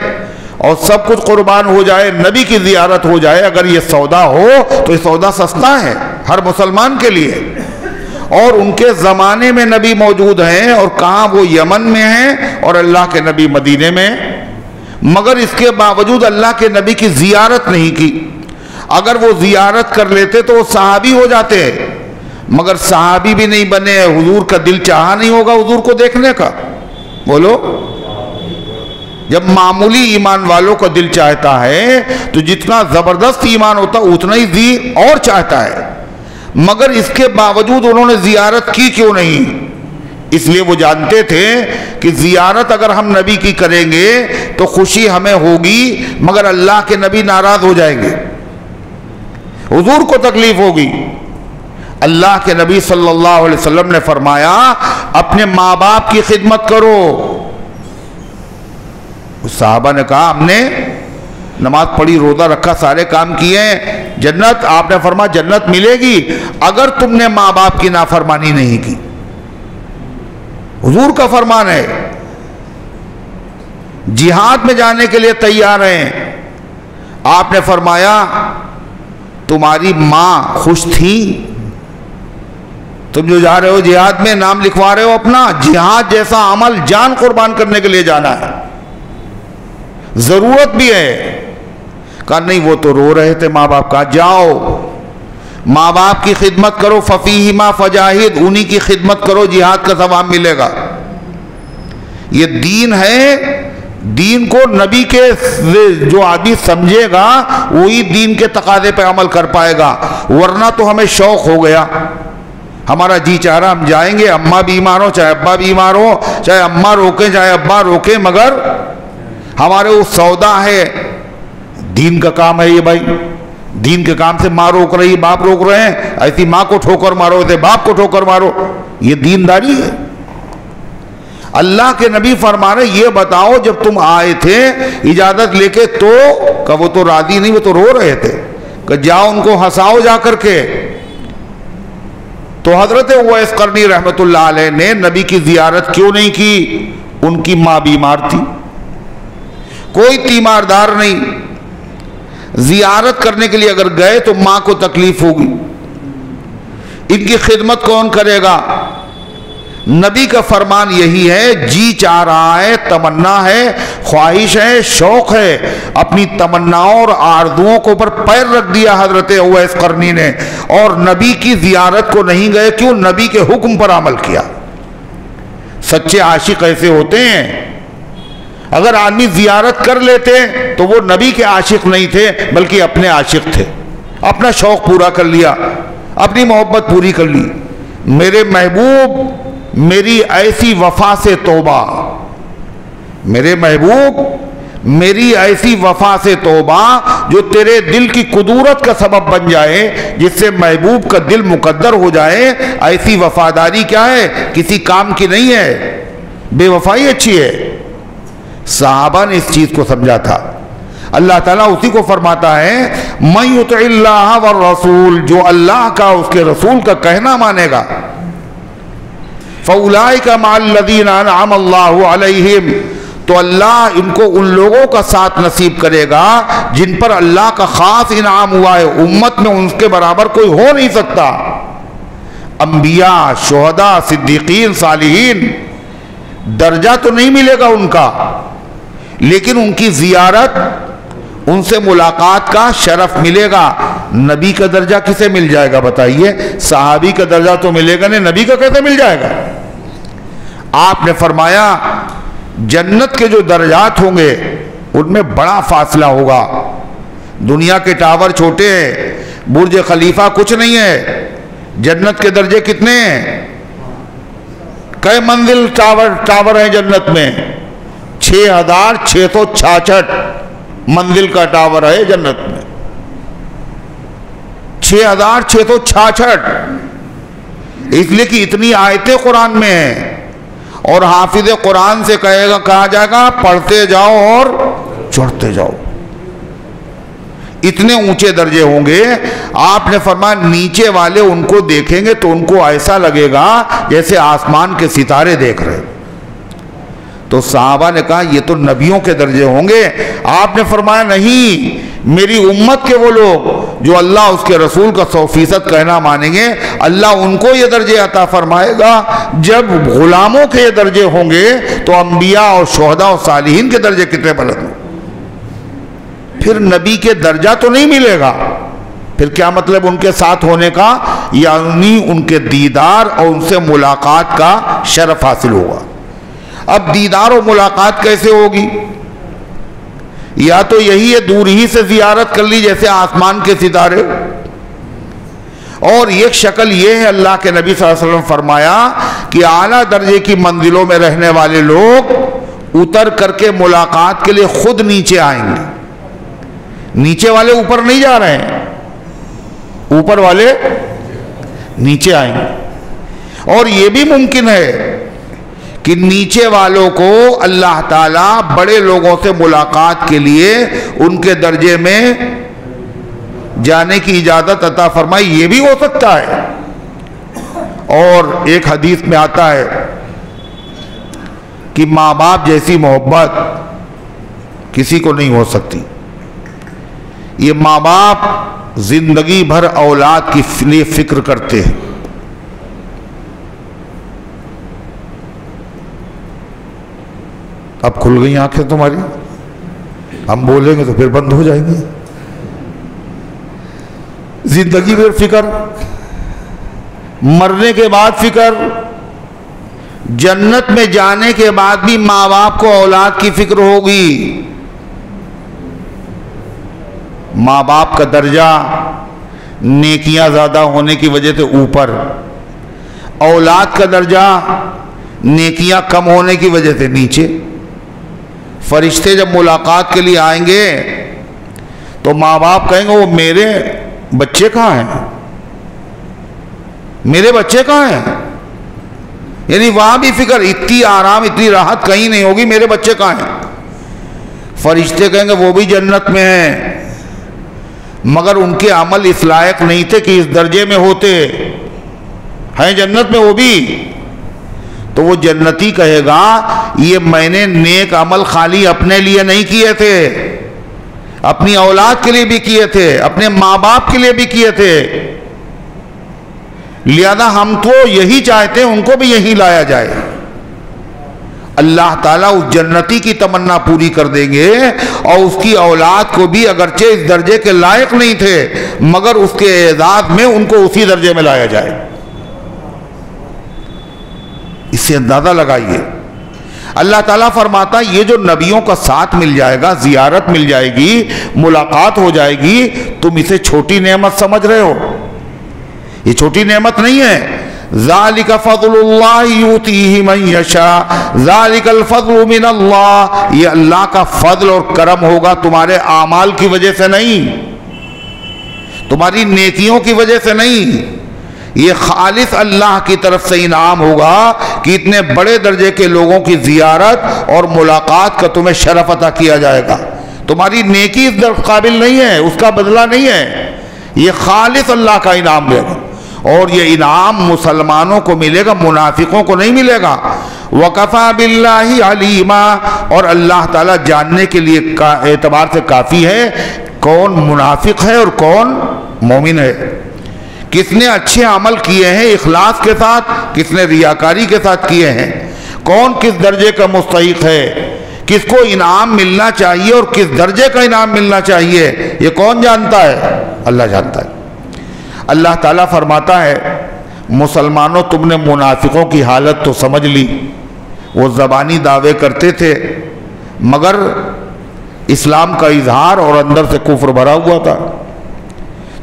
اور سب کچھ قربان ہو جائے، نبی کی زیارت ہو جائے، اگر یہ سودا ہو تو یہ سودا سستا ہے، ہر مسلمان کے لیے. اور ان کے زمانے میں نبی موجود ہیں، اور کہاں وہ یمن میں ہیں اور اللہ کے نبی مدینے میں، مگر اس کے باوجود اللہ کے نبی کی زیارت نہیں کی. اگر وہ زیارت کر لیتے تو وہ صحابی ہو جاتے، مگر صحابی بھی نہیں بنے. حضور کا دل چاہا نہیں ہوگا حضور کو دیکھنے کا؟ بولو. جب معمولی ایمان والوں کا دل چاہتا ہے تو جتنا زبردست ایمان ہوتا اتنا ہی اور چاہتا ہے، مگر اس کے باوجود انہوں نے زیارت کی کیوں نہیں؟ اس لیے وہ جانتے تھے کہ زیارت اگر ہم نبی کی کریں گے تو خوشی ہمیں ہوگی، مگر اللہ کے نبی ناراض ہو جائیں گے، حضور کو تکلیف ہوگی. اللہ کے نبی صلی اللہ علیہ وسلم نے فرمایا اپنے ماں باپ کی خدمت کرو. صحابہ نے کہا ہم نے نماز پڑھی، روزہ رکھا، سارے کام کیے ہیں، جنت؟ آپ نے فرمایا جنت ملے گی اگر تم نے ماں باپ کی نافرمانی نہیں کی. حضور کا فرمان ہے. جہاد میں جانے کے لیے تیار ہیں، آپ نے فرمایا تمہاری ماں خوش تھی؟ تم جو جا رہے ہو جہاد میں، نام لکھوا رہے ہو اپنا، جہاد جیسا عمل جان قربان کرنے کے لیے جانا ہے، ضرورت بھی ہے. کہا نہیں وہ تو رو رہے تھے ماں باپ. کہا جاؤ ماں باپ کی خدمت کرو، ففیہما فجاہد، انہی کی خدمت کرو، جہاد کا ثواب ملے گا. یہ دین ہے. دین کو نبی کے جو آدمی سمجھے گا وہی دین کے تقاضے پہ عمل کر پائے گا، ورنہ تو ہمیں شوق ہو گیا، ہمارا جی چاہ رہا ہم جائیں گے، اماں بیمار ہو چاہے ابا بیمار ہو، چاہے اماں روکیں چاہے ابا روکیں، مگر ہمارے وہ سودا ہے. دین کا کام ہے یہ بھائی. دین کے کام سے ماں روک رہی، باپ روک رہے ہیں، ایسی ماں کو ٹھوکر مارو، ایسے باپ کو ٹھوکر مارو. یہ دینداری ہے. اللہ کے نبی فرما رہے یہ بتاؤ جب تم آئے تھے اجازت لے کے تو کہ وہ تو راضی نہیں، وہ تو رو رہے تھے، کہ جاؤ ان کو ہنساؤ جا کر کے. تو حضرت اویس قرنی رحمت اللہ علیہ نے نبی کی زیارت کیوں نہیں کی؟ ان کی ماں بیمار تھی، کوئی تیماردار نہیں. زیارت کرنے کے لیے اگر گئے تو ماں کو تکلیف ہوگی، ان کی خدمت کون کرے گا؟ نبی کا فرمان یہی ہے، جی چاہ رہا ہے، تمنا ہے، خواہش ہے، شوق ہے، اپنی تمناؤں اور آرزوؤں کو پر پیر رکھ دیا حضرت اویس قرنی نے، اور نبی کی زیارت کو نہیں گئے. کیوں؟ نبی کے حکم پر عمل کیا. سچے عاشق ایسے ہوتے ہیں، اگر آدمی زیارت کر لیتے تو وہ نبی کے عاشق نہیں تھے بلکہ اپنے عاشق تھے. اپنا شوق پورا کر لیا، اپنی محبت پوری کر لی. میرے محبوب میری ایسی وفا سے توبہ، میرے محبوب میری ایسی وفا سے توبہ جو تیرے دل کی قدورت کا سبب بن جائے، جس سے محبوب کا دل مقدر ہو جائے. ایسی وفاداری کیا ہے؟ کسی کام کی نہیں ہے، بے وفائی اچھی ہے. صحابہ نے اس چیز کو سمجھا تھا. اللہ تعالیٰ اسی کو فرماتا ہے مَن یُطِعِ اللَّهَ وَالرَّسُولَ، جو اللہ کا اس کے رسول کا کہنا مانے گا، فَأُولَٰئِكَ مَعَ الَّذِينَ أَنْعَمَ اللَّهُ عَلَيْهِمْ، تو اللہ ان کو ان لوگوں کا ساتھ نصیب کرے گا جن پر اللہ کا خاص انعام ہوا ہے. امت میں ان کے برابر کوئی ہو نہیں سکتا. انبیاء، شہداء، صدیقین، صالحین، درجہ تو نہیں ملے گا ان کا، لیکن ان کی زیارت، ان سے ملاقات کا شرف ملے گا. نبی کا درجہ کسے مل جائے گا بتائیے؟ صحابی کا درجہ تو ملے گا نہیں، نبی کا کیسے مل جائے گا؟ آپ نے فرمایا جنت کے جو درجات ہوں گے ان میں بڑا فاصلہ ہوگا. دنیا کے ٹاور چھوٹے ہیں، برج خلیفہ کچھ نہیں ہے. جنت کے درجے کتنے ہیں؟ کئی منزل ٹاور ہیں جنت میں؟ 6666 منزل کا ٹاور ہے جنت میں. 6666. اس لیے کہ اتنی آیتیں قرآن میں ہیں، اور حافظ قرآن سے کہا جائے گا پڑھتے جاؤ اور چڑھتے جاؤ. اتنے اونچے درجے ہوں گے. آپ نے فرمایا نیچے والے ان کو دیکھیں گے تو ان کو ایسا لگے گا جیسے آسمان کے ستارے دیکھ رہے. تو صحابہ نے کہا یہ تو نبیوں کے درجے ہوں گے. آپ نے فرمایا نہیں، میری امت کے وہ لوگ جو اللہ اس کے رسول کا 100% کہنا مانیں گے، اللہ ان کو یہ درجے عطا فرمائے گا۔ جب غلاموں کے یہ درجے ہوں گے تو انبیاء اور شہداء اور صالحین کے درجے کتنے بلند ہوں؟ پھر نبی کے درجہ تو نہیں ملے گا، پھر کیا مطلب ان کے ساتھ ہونے کا؟ یعنی ان کے دیدار اور ان سے ملاقات کا شرف حاصل ہوگا۔ اب دیدار و ملاقات کیسے ہوگی؟ یا تو یہی ہے دور ہی سے زیارت کر لی جیسے آسمان کے ستارے، اور ایک شکل یہ ہے، اللہ کے نبی صلی اللہ علیہ وسلم فرمایا کہ اعلیٰ درجے کی منزلوں میں رہنے والے لوگ اتر کر کے ملاقات کے لیے خود نیچے آئیں گے۔ نیچے والے اوپر نہیں جا رہے ہیں، اوپر والے نیچے آئیں گے۔ اور یہ بھی ممکن ہے کہ نیچے والوں کو اللہ تعالیٰ بڑے لوگوں سے ملاقات کے لیے ان کے درجے میں جانے کی اجازت عطا فرمائی، یہ بھی ہو سکتا ہے۔ اور ایک حدیث میں آتا ہے کہ ماں باپ جیسی محبت کسی کو نہیں ہو سکتی۔ یہ ماں باپ زندگی بھر اولاد کی لیے فکر کرتے ہیں۔ اب کھل گئی آنکھیں تمہاری، ہم بولیں گے تو پھر بند ہو جائیں گے۔ زندگی بھر فکر، مرنے کے بعد فکر، جنت میں جانے کے بعد بھی ماں باپ کو اولاد کی فکر ہوگی۔ ماں باپ کا درجہ نیکیاں زیادہ ہونے کی وجہ سے اوپر، اولاد کا درجہ نیکیاں کم ہونے کی وجہ سے نیچے۔ فرشتے جب ملاقات کے لیے آئیں گے تو ماں باپ کہیں گے وہ میرے بچے کہاں ہیں، میرے بچے کہاں ہیں؟ یعنی وہاں بھی فکر، اتنی آرام اتنی راحت کہیں نہیں ہوگی، میرے بچے کہاں ہیں؟ فرشتے کہیں گے وہ بھی جنت میں ہیں، مگر ان کے عمل اس لائق نہیں تھے کہ اس درجے میں ہوتے، ہیں جنت میں وہ بھی۔ تو وہ جنتی کہے گا یہ میں نے نیک عمل خالی اپنے لیے نہیں کیے تھے، اپنی اولاد کے لیے بھی کیے تھے، اپنے ماں باپ کے لیے بھی کیے تھے، لہذا ہم تو یہی چاہتے ہیں ان کو بھی یہی لایا جائے۔ اللہ تعالیٰ اس جنتی کی تمنا پوری کر دیں گے، اور اس کی اولاد کو بھی اگرچہ اس درجے کے لائق نہیں تھے مگر اس کے اعزاز میں ان کو اسی درجے میں لایا جائے۔ اس سے اندازہ لگائیے، اللہ تعالیٰ فرماتا ہے یہ جو نبیوں کا ساتھ مل جائے گا، زیارت مل جائے گی، ملاقات ہو جائے گی، تم اسے چھوٹی نعمت سمجھ رہے ہو؟ یہ چھوٹی نعمت نہیں ہے۔ ذالک فضل اللہ یؤتیہ من یشاء، ذالک الفضل من اللہ، یہ اللہ کا فضل اور کرم ہوگا، تمہارے اعمال کی وجہ سے نہیں، تمہاری نیکیوں کی وجہ سے نہیں، یہ خالص اللہ کی طرف سے انعام ہوگا کہ اتنے بڑے درجے کے لوگوں کی زیارت اور ملاقات کا تمہیں شرف عطا کیا جائے گا۔ تمہاری نیکی اس قابل نہیں ہے، اس کا بدلہ نہیں ہے، یہ خالص اللہ کا انعام دے گا، اور یہ انعام مسلمانوں کو ملے گا، منافقوں کو نہیں ملے گا۔ وَكَفَى بِاللَّهِ عَلِيمًا، اور اللہ تعالیٰ جاننے کے لیے اعتبار سے کافی ہے کون منافق ہے اور کون مومن ہے، کس نے اچھے عمل کیے ہیں اخلاص کے ساتھ، کس نے ریاکاری کے ساتھ کیے ہیں، کون کس درجے کا مستحق ہے، کس کو انعام ملنا چاہیے اور کس درجے کا انعام ملنا چاہیے، یہ کون جانتا ہے؟ اللہ جانتا ہے۔ اللہ تعالیٰ فرماتا ہے مسلمانوں تم نے منافقوں کی حالت تو سمجھ لی، وہ زبانی دعوے کرتے تھے مگر اسلام کا اظہار اور اندر سے کفر بھرا ہوا تھا،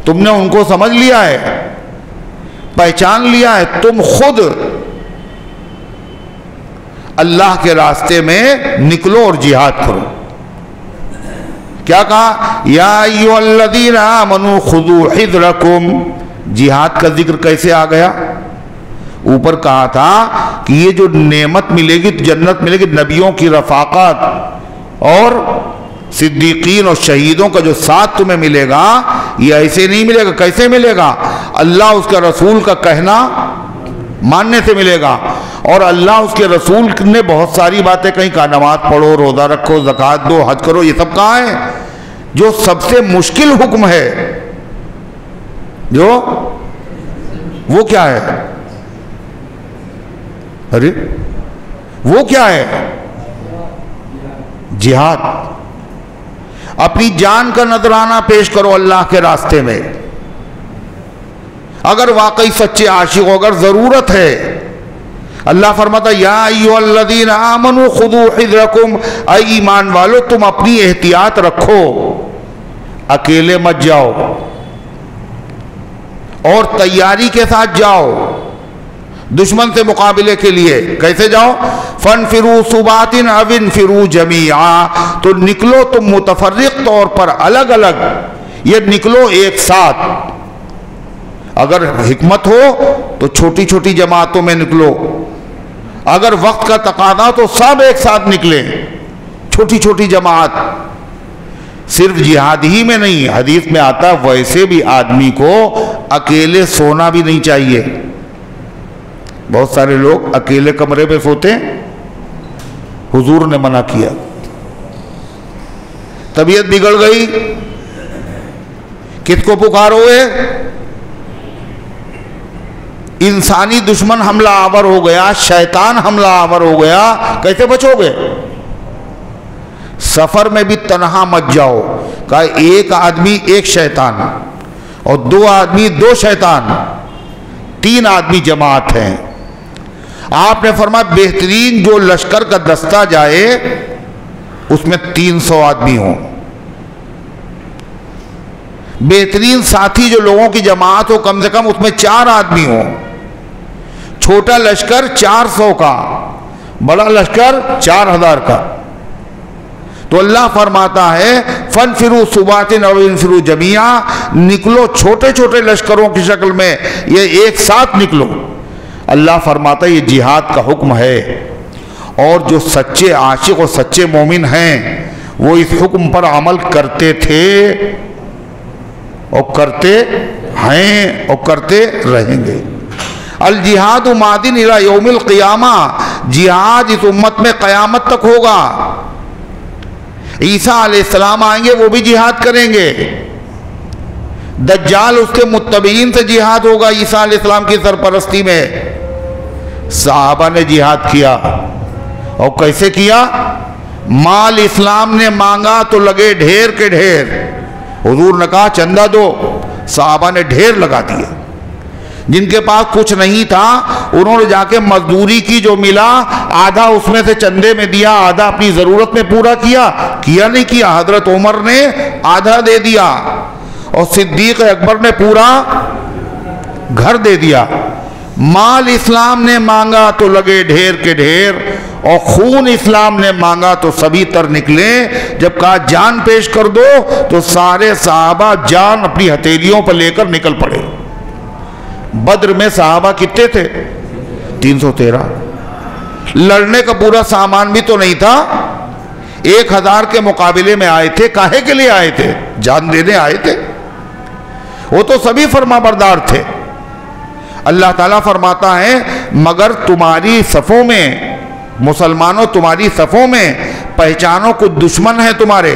تم نے ان کو سمجھ لیا ہے، پہچان لیا ہے، تم خود اللہ کے راستے میں نکلو اور جہاد کرو۔ کیا کہا؟ یا ایھا الذین آمنوا خذوا حذرکم، جہاد کا ذکر کیسے آ گیا؟ اوپر کہا تھا کہ یہ جو نعمت ملے گی، جنت ملے گی، نبیوں کی رفاقت اور صدیقین اور شہیدوں کا جو ساتھ تمہیں ملے گا، یہ ایسے نہیں ملے گا۔ کیسے ملے گا؟ اللہ اس کے رسول کا کہنا ماننے سے ملے گا، اور اللہ اس کے رسول نے بہت ساری باتیں کہیں کہا، نماز پڑھو، روزہ رکھو، زکوٰۃ دو، حج کرو، یہ سب کہاں ہے؟ جو سب سے مشکل حکم ہے جو وہ کیا ہے؟ ارے وہ کیا ہے؟ جہاد. اپنی جان کا نذرانہ پیش کرو اللہ کے راستے میں. اگر واقعی سچے عاشق ہو، اگر ضرورت ہے. اللہ فرماتا یا ایھا الذین آمنوا خذوا حذرکم، اے ایمان والو تم اپنی احتیاط رکھو، اکیلے مت جاؤ اور تیاری کے ساتھ جاؤ دشمن سے مقابلے کے لیے. کیسے جاؤ؟ فانفروا ثبات او انفروا جمیعا، تو نکلو تم متفرق طور پر، الگ الگ، یہ نکلو ایک ساتھ. اگر حکمت ہو تو چھوٹی چھوٹی جماعتوں میں نکلو، اگر وقت کا تقاضا تو سب ایک ساتھ نکلیں، چھوٹی چھوٹی جماعت. صرف جہاد ہی میں نہیں، حدیث میں آتا ویسے بھی آدمی کو اکیلے سونا بھی نہیں چاہیے. بہت سارے لوگ اکیلے کمرے پہ سوتے ہیں، حضور نے منع کیا. طبیعت بگڑ گئی، کس کو پکاروئے؟ انسانی دشمن حملہ آور ہو گیا، شیطان حملہ آور ہو گیا، کیسے بچو گے؟ سفر میں بھی تنہا مت جاؤ. کہا ایک آدمی ایک شیطان، اور دو آدمی دو شیطان، تین آدمی جماعت ہیں. آپ نے فرمایا بہترین جو لشکر کا دستہ جائے اس میں 300 آدمی ہوں. بہترین ساتھی جو لوگوں کی جماعت ہو کم سے کم اس میں 4 آدمی ہوں. چھوٹا لشکر 400 کا، بڑا لشکر 4000 کا. تو اللہ فرماتا ہے فانفروا ثبات او انفروا جمیعا، نکلو چھوٹے چھوٹے لشکروں کی شکل میں، یہ ایک ساتھ نکلو. اللہ فرماتا ہے یہ جہاد کا حکم ہے، اور جو سچے عاشق اور سچے مومن ہیں وہ اس حکم پر عمل کرتے تھے اور کرتے ہیں اور کرتے رہیں گے. الجہاد مادن الی یوم القیامہ، جہاد اس امت میں قیامت تک ہوگا. عیسیٰ علیہ السلام آئیں گے، وہ بھی جہاد کریں گے. دجال اس کے متبعین سے جہاد ہوگا عیسیٰ علیہ السلام کی سرپرستی میں. صحابہ نے جہاد کیا، اور کیسے کیا؟ مال اسلام نے مانگا تو لگے ڈھیر کے ڈھیر. حضور نے کہا چندہ دو، صحابہ نے ڈھیر لگا دیے. جن کے پاس کچھ نہیں تھا انہوں نے جا کے مزدوری کی، جو ملا آدھا اس میں سے چندے میں دیا، آدھا اپنی ضرورت میں پورا کیا نہیں کیا. حضرت عمر نے آدھا دے دیا اور صدیق اکبر نے پورا گھر دے دیا. مال اسلام نے مانگا تو لگے ڈھیر کے ڈھیر، اور خون اسلام نے مانگا تو سبھی تر نکلے. جب کہا جان پیش کر دو تو سارے صحابہ جان اپنی ہتھیلیوں پر لے کر نکل پڑے. بدر میں صحابہ کتنے تھے؟ 313. لڑنے کا پورا سامان بھی تو نہیں تھا، 1000 کے مقابلے میں آئے تھے. کاہے کے لیے آئے تھے؟ جان دینے آئے تھے. وہ تو سبھی فرما بردار تھے. اللہ تعالیٰ فرماتا ہے مگر تمہاری صفوں میں، مسلمانوں تمہاری صفوں میں پہچانو کچھ دشمن ہیں تمہارے.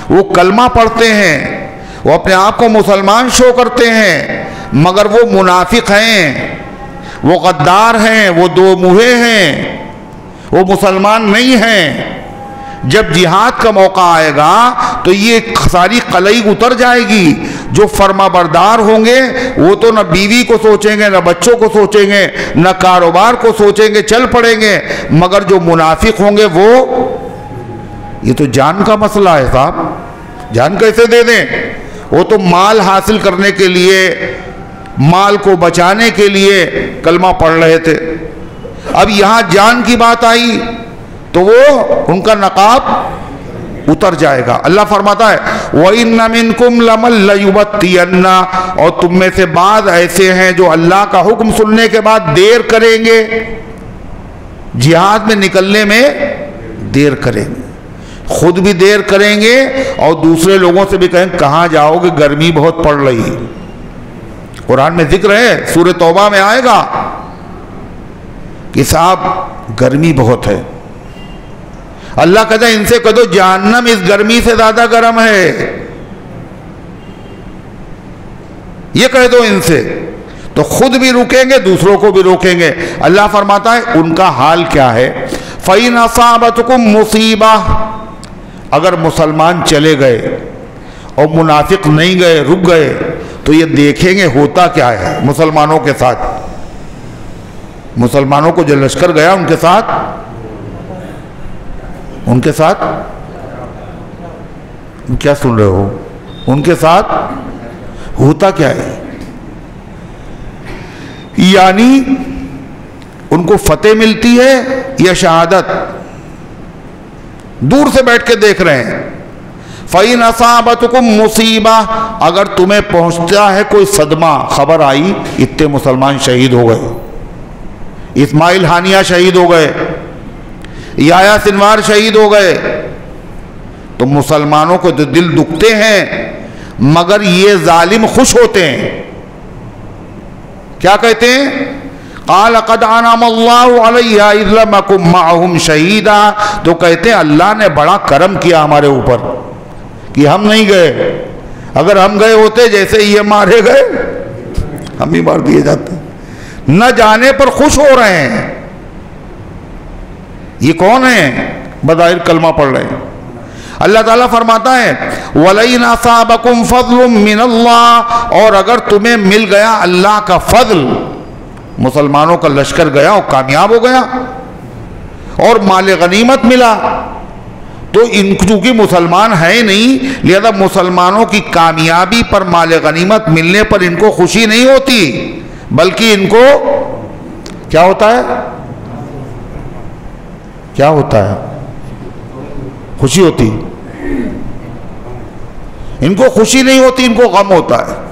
وہ کلمہ پڑھتے ہیں، وہ اپنے آپ کو مسلمان شو کرتے ہیں، مگر وہ منافق ہیں، وہ غدار ہیں، وہ دو منہے ہیں، وہ مسلمان نہیں ہیں. جب جہاد کا موقع آئے گا تو یہ ساری قلعی اتر جائے گی. جو فرما بردار ہوں گے وہ تو نہ بیوی کو سوچیں گے، نہ بچوں کو سوچیں گے، نہ کاروبار کو سوچیں گے، چل پڑیں گے. مگر جو منافق ہوں گے وہ، یہ تو جان کا مسئلہ ہے صاحب، جان کیسے دے دیں؟ وہ تو مال حاصل کرنے کے لیے، مال کو بچانے کے لیے کلمہ پڑھ رہے تھے. اب یہاں جان کی بات آئی تو وہ ان کا نقاب اتر جائے گا. اللہ فرماتا ہے وَإِنَّ مِنْكُمْ لَمَن لَّيُبَطِّئَنَّ، اور تم میں سے بعض ایسے ہیں جو اللہ کا حکم سننے کے بعد دیر کریں گے، جہاد میں نکلنے میں دیر کریں گے، خود بھی دیر کریں گے اور دوسرے لوگوں سے بھی کہیں کہاں جاؤ گے، گرمی بہت پڑ رہی ہے. قرآن میں ذکر ہے، سورہ توبہ میں آئے گا کہ صاحب گرمی بہت ہے. اللہ کہتا ہے ان سے کہہ دو جہنم اس گرمی سے زیادہ گرم ہے. یہ کہہ دو ان سے، تو خود بھی رکیں گے، دوسروں کو بھی روکیں گے۔ اللہ فرماتا ہے ان کا حال کیا ہے؟ فَإِنْ أَصَابَتْكُمْ مُصِيبَةٌ، اگر مسلمان چلے گئے اور منافق نہیں گئے، رک گئے، تو یہ دیکھیں گے ہوتا کیا ہے مسلمانوں کے ساتھ۔ مسلمانوں کو جو لشکر گیا ان کے ساتھ کیا سن رہے ہو؟ ان کے ساتھ ہوتا کیا ہے؟ یعنی ان کو فتح ملتی ہے یا شہادت؟ دور سے بیٹھ کے دیکھ رہے ہیں۔ فَإِنْ أَصَابَتْكُمْ مُصِيبَةٌ، اگر تمہیں پہنچتا ہے کوئی صدمہ، خبر آئی اتنے مسلمان شہید ہو گئے، اسماعیل ہانیہ شہید ہو گئے، یحییٰ سنوار شہید ہو گئے، تو مسلمانوں کو تو دل دکھتے ہیں، مگر یہ ظالم خوش ہوتے ہیں۔ کیا کہتے ہیں؟ قَالَ قَدْ أَنْعَمَ اللَّهُ عَلَيَّ إِذْ لَمْ أَكُن مَّعَهُمْ شَهِيدًا، تو کہتے ہیں اللہ نے بڑا کرم کیا ہمارے اوپر کہ ہم نہیں گئے، اگر ہم گئے ہوتے جیسے یہ مارے گئے ہم ہی مار دیے جاتے۔ نہ جانے پر خوش ہو رہے ہیں۔ یہ کون ہیں؟ بظاہر کلمہ پڑھ رہے ہیں۔ اللہ تعالیٰ فرماتا ہے وَلَئِنْ أَصَابَكُمْ فَضْلٌ مِّنَ اللَّهِ، اور اگر تمہیں مل گیا اللہ کا فضل، مسلمانوں کا لشکر گیا اور کامیاب ہو گیا اور مال غنیمت ملا، تو ان چونکہ مسلمان ہیں نہیں، لہذا مسلمانوں کی کامیابی پر، مال غنیمت ملنے پر ان کو خوشی نہیں ہوتی، بلکہ ان کو کیا ہوتا ہے؟ کیا ہوتا ہے؟ خوشی ہوتی۔ ان کو خوشی نہیں ہوتی، ان کو غم ہوتا ہے۔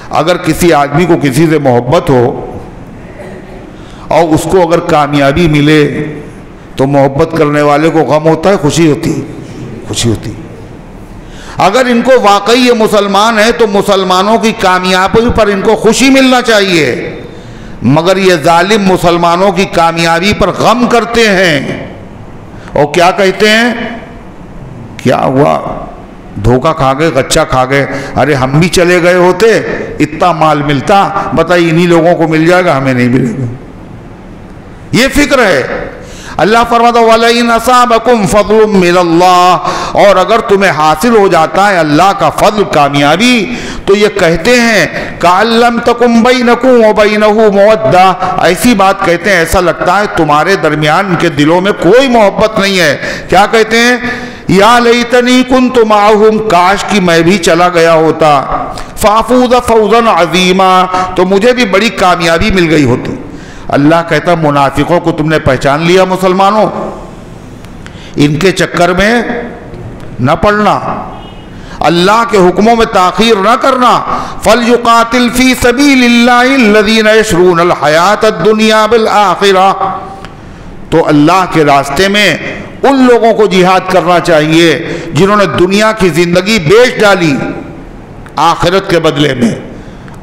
اگر کسی آدمی کو کسی سے محبت ہو اور اس کو اگر کامیابی ملے تو محبت کرنے والے کو غم ہوتا ہے، خوشی ہوتی؟ خوشی ہوتی۔ اگر ان کو واقعی یہ مسلمان ہے تو مسلمانوں کی کامیابی پر ان کو خوشی ملنا چاہیے، مگر یہ ظالم مسلمانوں کی کامیابی پر غم کرتے ہیں اور کیا کہتے ہیں؟ کیا ہوا؟ دھوکہ کھا گئے، غچہ کھا گئے، ارے ہم بھی چلے گئے ہوتے اتنا مال ملتا، بتائیے انہی لوگوں کو مل جائے گا، ہمیں نہیں ملے گا۔ یہ فکر ہے۔ اللہ فرماتا وَلَئِنْ أَصَابَكُمْ فَضْلٌ مِّنَ اللَّهِ، اور اگر تمہیں حاصل ہو جاتا ہے اللہ کا فضل، کامیابی، تو یہ کہتے ہیں كَأَن لَّمْ تَكُن بَيْنَكُمْ وَبَيْنَهُ مَوَدَّةٌ، ایسی بات کہتے ہیں ایسا لگتا ہے تمہارے درمیان ان کے دلوں میں کوئی محبت نہیں ہے۔ کیا کہتے ہیں؟ یا لیتنی کنت معہم، کاش کی میں بھی چلا گیا ہوتا، فافوز فوزا عظیما، تو مجھے بھی بڑی کامیابی مل گئی ہوتی۔ اللہ کہتا منافقوں کو تم نے پہچان لیا مسلمانوں، ان کے چکر میں نہ پڑنا، اللہ کے حکموں میں تاخیر نہ کرنا۔ فَلْيُقَاتِلْ فِي سَبِيلِ اللَّهِ الَّذِينَ يَشْرُونَ الْحَيَاةَ الدُّنْيَا بِالْآخِرَةِ، تو اللہ کے راستے میں ان لوگوں کو جہاد کرنا چاہیے جنہوں نے دنیا کی زندگی بیچ ڈالی آخرت کے بدلے میں،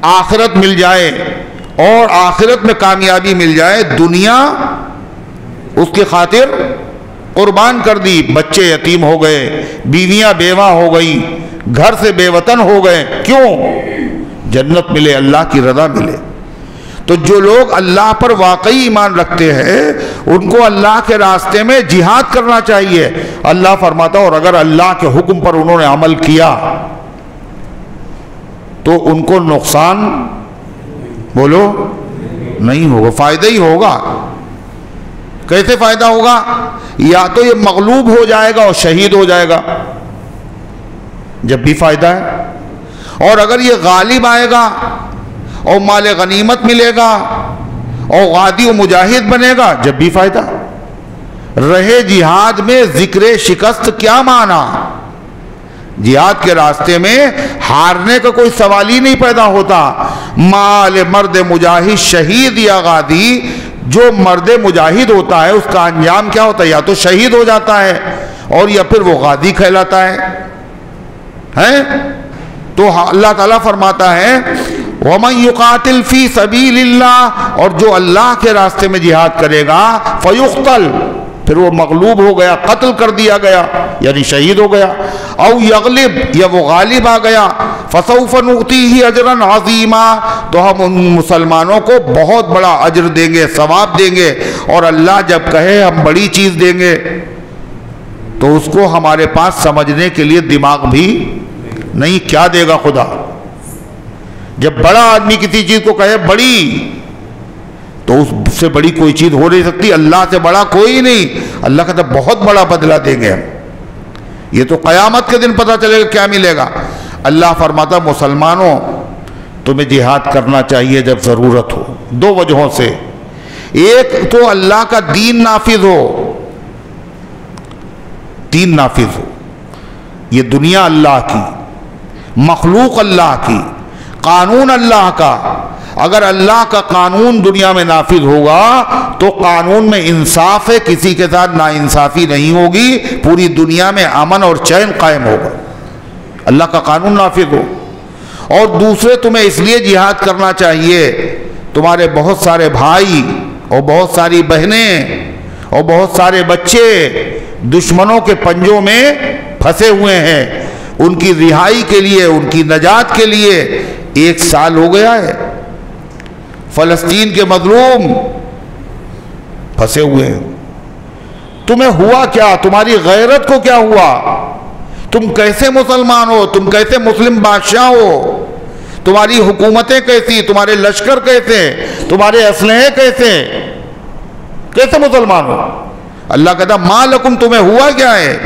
آخرت مل جائے اور آخرت میں کامیابی مل جائے، دنیا اس کی خاطر قربان کر دی، بچے یتیم ہو گئے، بیویاں بیوہ ہو گئی، گھر سے بے وطن ہو گئے، کیوں؟ جنت ملے، اللہ کی رضا ملے۔ تو جو لوگ اللہ پر واقعی ایمان رکھتے ہیں ان کو اللہ کے راستے میں جہاد کرنا چاہیے۔ اللہ فرماتا اور اگر اللہ کے حکم پر انہوں نے عمل کیا تو ان کو نقصان بولو نہیں ہوگا، فائدہ ہی ہوگا۔ کیسے فائدہ ہوگا؟ یا تو یہ مغلوب ہو جائے گا اور شہید ہو جائے گا، جب بھی فائدہ ہے، اور اگر یہ غالب آئے گا اور مال غنیمت ملے گا اور غازی و مجاہد بنے گا، جب بھی فائدہ۔ رہے جہاد میں ذکر شکست کیا معنی؟ جہاد کے راستے میں ہارنے کا کوئی سوال ہی نہیں پیدا ہوتا۔ مال مرد مجاہد شہید یا غازی، جو مرد مجاہد ہوتا ہے اس کا انجام کیا ہوتا ہے؟ یا تو شہید ہو جاتا ہے اور یا پھر وہ غازی کہلاتا ہے۔ تو اللہ تعالیٰ فرماتا ہے وَمَن يُقَاتِلْ فِي سَبِيلِ اللَّهِ، اور جو اللہ کے راستے میں جہاد کرے گا فَيُقْتَلْ، پھر وہ مغلوب ہو گیا، قتل کر دیا گیا، یعنی شہید ہو گیا، او یغلب، یا وہ غالب آ گیا، فسوف نؤتیہ اجرا عظیما، تو ہم ان مسلمانوں کو بہت بڑا اجر دیں گے، ثواب دیں گے، اور اللہ جب کہے ہم بڑی چیز دیں گے تو اس کو ہمارے پاس سمجھنے کے لیے دماغ بھی نہیں، کیا دے گا خدا؟ جب بڑا آدمی کسی چیز کو کہے بڑی، تو اس سے بڑی کوئی چیز ہو نہیں سکتی، اللہ سے بڑا کوئی نہیں۔ اللہ کہتا ہے بہت بڑا بدلہ دیں گے ہم، یہ تو قیامت کے دن پتہ چلے گا کیا ملے گا۔ اللہ فرماتا مسلمانوں تمہیں جہاد کرنا چاہیے جب ضرورت ہو، دو وجہوں سے، ایک تو اللہ کا دین نافذ ہو، دین نافذ ہو، یہ دنیا اللہ کی، مخلوق اللہ کی، قانون اللہ کا، اگر اللہ کا قانون دنیا میں نافذ ہوگا تو قانون میں انصاف ہے، کسی کے ساتھ ناانصافی نہیں ہوگی، پوری دنیا میں امن اور چین قائم ہوگا، اللہ کا قانون نافذ ہو۔ اور دوسرے تمہیں اس لیے جہاد کرنا چاہیے، تمہارے بہت سارے بھائی اور بہت ساری بہنیں اور بہت سارے بچے دشمنوں کے پنجوں میں پھنسے ہوئے ہیں، ان کی رہائی کے لیے، ان کی نجات کے لیے 1 سال ہو گیا ہے، فلسطین کے مظلوم پھنسے ہوئے ہیں۔ تمہیں ہوا کیا؟ تمہاری غیرت کو کیا ہوا؟ تم کیسے مسلمان ہو؟ تم کیسے مسلم بادشاہ ہو؟ تمہاری حکومتیں کیسی؟ تمہارے لشکر کیسے؟ تمہارے اسلحے کیسے؟ کیسے مسلمان ہو؟ اللہ کہتا ما لکم، تمہیں ہوا کیا ہے؟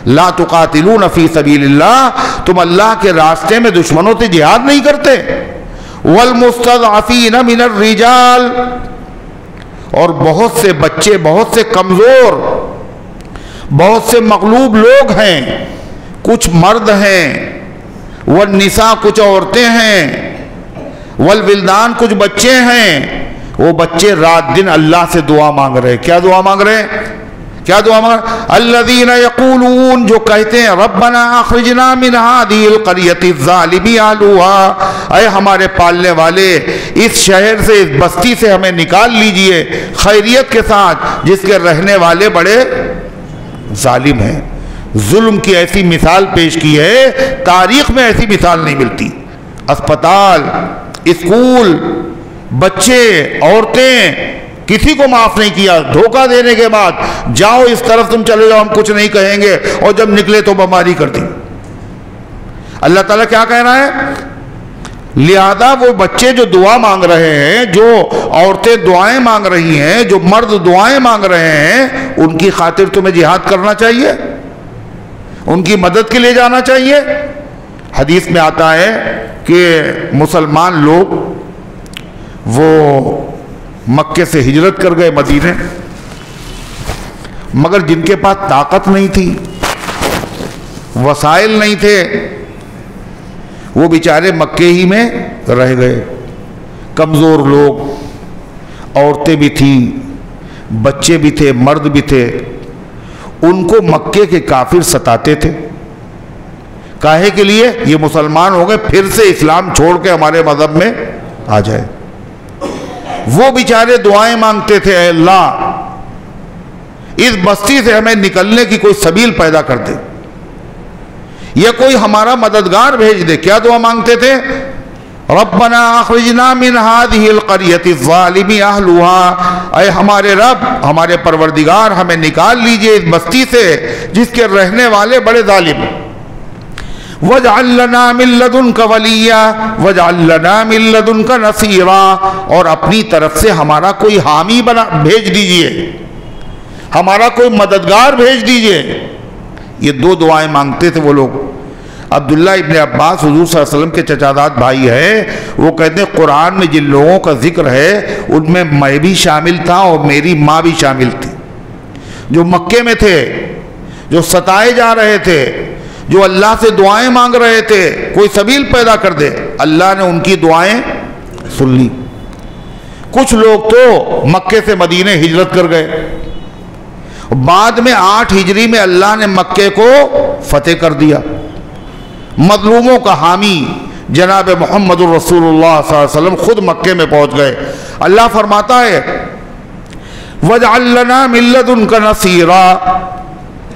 لا تقاتلون فی سبیل اللہ، تم اللہ کے راستے میں دشمنوں سے جہاد نہیں کرتے۔ والمستضعفین من الرجال، اور بہت سے بچے، بہت سے کمزور، بہت سے مغلوب لوگ ہیں، کچھ مرد ہیں، والنساء کچھ عورتیں ہیں، والولدان کچھ بچے ہیں، وہ بچے رات دن اللہ سے دعا مانگ رہے۔ کیا دعا مانگ رہے ہیں؟ کیا دعا مانگ رہے ہیں؟ الذین یقولون، جو کہتے ہیں ربنا اخرجنا من هذه القریۃ الظالم اہلها، اے ہمارے پالنے والے اس شہر سے، اس بستی سے ہمیں نکال لیجئے خیریت کے ساتھ، جس کے رہنے والے بڑے ظالم ہیں۔ ظلم کی ایسی مثال پیش کی ہے، تاریخ میں ایسی مثال نہیں ملتی۔ اسپتال، اسکول، بچے، عورتیں، کسی کو معاف نہیں کیا، دھوکہ دینے کے بعد جاؤ اس طرف تم چلے جاؤ، ہم کچھ نہیں کہیں گے، اور جب نکلے تو بمباری کر دی۔ اللہ تعالیٰ کیا کہہ رہا ہے؟ لہذا وہ بچے جو دعا مانگ رہے ہیں، جو عورتیں دعائیں مانگ رہی ہیں، جو مرد دعائیں مانگ رہے ہیں، ان کی خاطر تمہیں جہاد کرنا چاہیے، ان کی مدد کے لیے جانا چاہیے۔ حدیث میں آتا ہے کہ مسلمان لوگ وہ مکے سے ہجرت کر گئے مدینے، مگر جن کے پاس طاقت نہیں تھی، وسائل نہیں تھے، وہ بیچارے مکے ہی میں رہ گئے۔ کمزور لوگ، عورتیں بھی تھیں، بچے بھی تھے، مرد بھی تھے، ان کو مکے کے کافر ستاتے تھے۔ کاہے کے لیے؟ یہ مسلمان ہو گئے، پھر سے اسلام چھوڑ کے ہمارے مذہب میں آ جائے۔ وہ بیچارے دعائیں مانگتے تھے، اے اللہ اس بستی سے ہمیں نکلنے کی کوئی سبیل پیدا کر دے، یا کوئی ہمارا مددگار بھیج دے۔ کیا دعا مانگتے تھے؟ ربنا اخرجنا من هذه القرية الظالم اهلها، اے ہمارے رب، ہمارے پروردگار، ہمیں نکال لیجئے اس بستی سے جس کے رہنے والے بڑے ظالم ہیں۔ وَاجْعَلْ لَنَا مِن لَّدُنْكَ وَلِيًّا وَاجْعَلْ لَنَا مِن لَّدُنْكَ نَصِيرًا، اور اپنی طرف سے ہمارا کوئی حامی بھیج دیجئے، ہمارا کوئی مددگار بھیج دیجئے۔ یہ دو دعائیں مانگتے تھے وہ لوگ۔ عبداللہ ابن عباس حضور صلی اللہ علیہ وسلم کے چچاداد بھائی ہیں، وہ کہتے ہیں قرآن میں جن لوگوں کا ذکر ہے ان میں میں بھی شامل تھا اور میری ماں بھی شامل تھی، جو مکے میں تھے، جو ستائے جا رہے تھے، جو اللہ سے دعائیں مانگ رہے تھے کوئی سبیل پیدا کر دے۔ اللہ نے ان کی دعائیں سن لی۔ کچھ لوگ تو مکے سے مدینے ہجرت کر گئے، بعد میں 8 ہجری میں اللہ نے مکے کو فتح کر دیا۔ مظلوموں کا حامی جناب محمد الرسول اللہ صلی اللہ علیہ وسلم خود مکے میں پہنچ گئے۔ اللہ فرماتا ہے وَاجْعَلْ لَنَا مِن لَّدُنْكَ نَصِيرًا،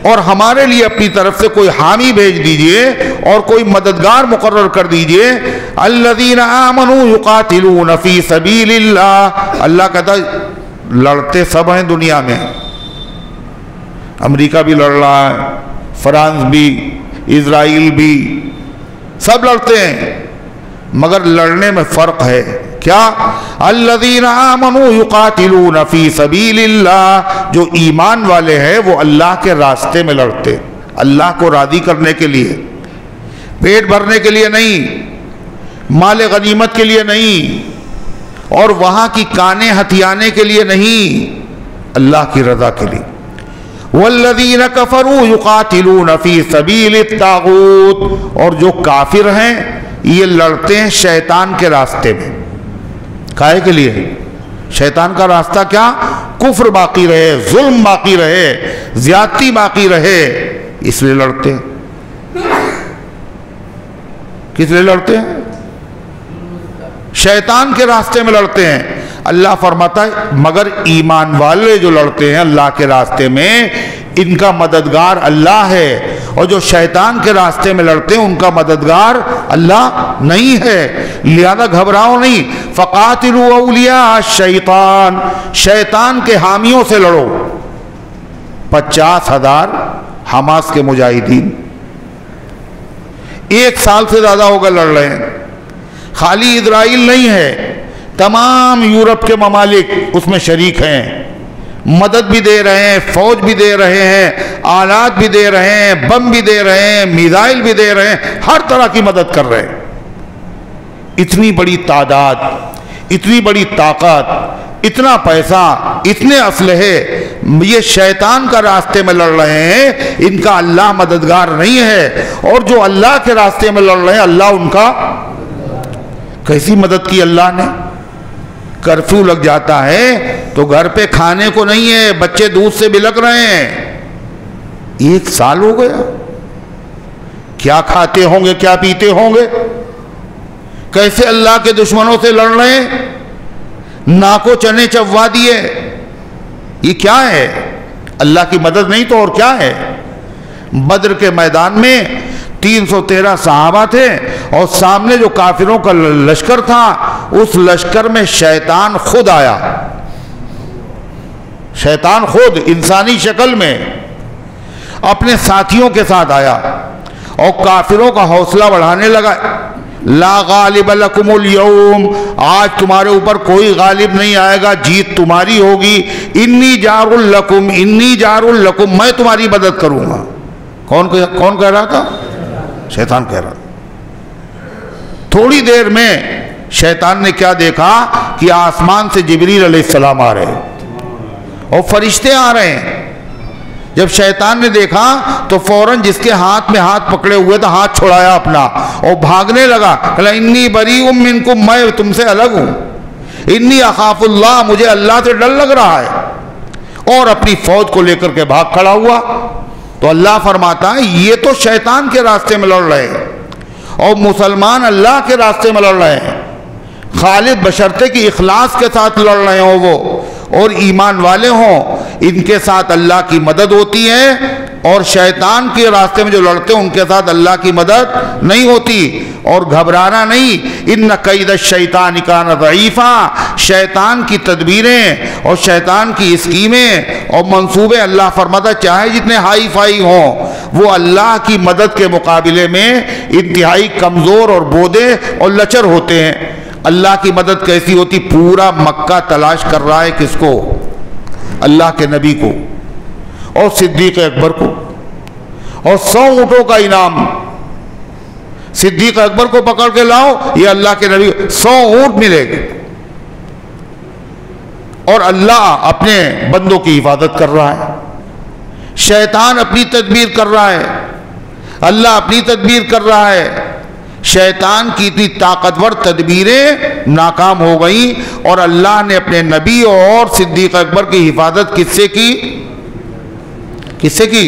اور ہمارے لیے اپنی طرف سے کوئی حامی بھیج دیجئے اور کوئی مددگار مقرر کر دیجئے. الذین آمنوا یقاتلون فی سبیل اللہ. اللہ کہتا ہے لڑتے سب ہیں دنیا میں. امریکہ بھی لڑ رہا ہے, فرانس بھی, اسرائیل بھی, سب لڑتے ہیں, مگر لڑنے میں فرق ہے. کیا؟ الذین آمنوا یقاتلون فی سبیل اللہ. جو ایمان والے ہیں وہ اللہ کے راستے میں لڑتے, اللہ کو راضی کرنے کے لیے, پیٹ بھرنے کے لیے نہیں, مال غنیمت کے لیے نہیں, اور وہاں کی کانیں ہتھیانے کے لیے نہیں, اللہ کی رضا کے لیے. والذین کفروا یقاتلون فی سبیل الطاغوت. اور جو کافر ہیں یہ لڑتے ہیں شیطان کے راستے میں. کائے کے لیے؟ شیطان کا راستہ کیا؟ کفر باقی رہے, ظلم باقی رہے, زیادتی باقی رہے, اس لیے لڑتے ہیں. کس لیے لڑتے ہیں؟ شیطان کے راستے میں لڑتے ہیں. اللہ فرماتا ہے مگر ایمان والے جو لڑتے ہیں اللہ کے راستے میں ان کا مددگار اللہ ہے, اور جو شیطان کے راستے میں لڑتے ہیں ان کا مددگار اللہ نہیں ہے. لہذا گھبراؤ نہیں. فقاتلوا اولیاء الشیطان. شیطان کے حامیوں سے لڑو. 50,000 حماس کے مجاہدین 1 سال سے زیادہ ہوگا لڑ رہے ہیں. خالی اسرائیل نہیں ہے, تمام یورپ کے ممالک اس میں شریک ہیں, مدد بھی دے رہے ہیں, فوج بھی دے رہے ہیں, آلات بھی دے رہے ہیں, بم بھی دے رہے ہیں, میزائل بھی دے رہے ہیں, ہر طرح کی مدد کر رہے ہیں. اتنی بڑی تعداد, اتنی بڑی طاقت, اتنا پیسہ, اتنے اسلحے, یہ شیطان کا راستے میں لڑ رہے ہیں, ان کا اللہ مددگار نہیں ہے. اور جو اللہ کے راستے میں لڑ رہے ہیں اللہ ان کا کیسی مدد کی اللہ نے. کرفیو لگ جاتا ہے تو گھر پہ کھانے کو نہیں ہے, بچے دودھ سے بلک رہے ہیں. 1 سال ہو گیا, کیا کھاتے ہوں گے, کیا پیتے ہوں گے, کیسے اللہ کے دشمنوں سے لڑ رہے ہیں, ناکو چنے چبوا دیے. یہ کیا ہے؟ اللہ کی مدد نہیں تو اور کیا ہے. بدر کے میدان میں 313 صحابہ تھے اور سامنے جو کافروں کا لشکر تھا اس لشکر میں شیطان خود آیا. شیطان خود انسانی شکل میں اپنے ساتھیوں کے ساتھ آیا اور کافروں کا حوصلہ بڑھانے لگا. لا غالب لکم اليوم. آج تمہارے اوپر کوئی غالب نہیں آئے گا, جیت تمہاری ہوگی. انی جار لکم, انی جار لکم, میں تمہاری مدد کروں گا. کون کہہ رہا تھا؟ شیطان کہہ رہا تھا. تھوڑی دیر میں شیطان نے کیا دیکھا کہ آسمان سے جبریل علیہ السلام آ رہے ہیں اور فرشتے آ رہے ہیں. جب شیطان نے دیکھا تو فوراً جس کے ہاتھ میں ہاتھ پکڑے ہوئے تھا ہاتھ چھڑایا اپنا اور بھاگنے لگا. کہا انی بریء منکم, میں تم سے الگ ہوں. انی اخاف اللہ, مجھے اللہ سے ڈر لگ رہا ہے. اور اپنی فوج کو لے کر کے بھاگ کھڑا ہوا. تو اللہ فرماتا ہے یہ تو شیطان کے راستے میں لڑ رہے ہیں اور مسلمان اللہ کے راستے میں لڑ رہے ہیں. خالص بشرطے کی اخلاص کے ساتھ لڑ رہے ہوں وہ اور ایمان والے ہوں, ان کے ساتھ اللہ کی مدد ہوتی ہے. اور شیطان کے راستے میں جو لڑتے ہیں ان کے ساتھ اللہ کی مدد نہیں ہوتی. اور گھبرانا نہیں. ان کید الشیطان کان ضعیفا. شیطان کی تدبیریں اور شیطان کی اسکیمیں اور منصوبے اللہ فرماتا چاہے جتنے ہائی فائی ہوں وہ اللہ کی مدد کے مقابلے میں انتہائی کمزور اور بودے اور لچر ہوتے ہیں. اللہ کی مدد کیسی ہوتی؟ پورا مکہ تلاش کر رہا ہے کس کو؟ اللہ کے نبی کو اور صدیق اکبر کو, اور 100 اونٹوں کا انعام. صدیق اکبر کو پکڑ کے لاؤ, یہ اللہ کے نبی 100 اونٹ ملے گے. اور اللہ اپنے بندوں کی حفاظت کر رہا ہے. شیطان اپنی تدبیر کر رہا ہے, اللہ اپنی تدبیر کر رہا ہے. شیطان کی اتنی طاقتور تدبیریں ناکام ہو گئیں اور اللہ نے اپنے نبی اور صدیق اکبر کی حفاظت کس سے کی؟ کس سے کی؟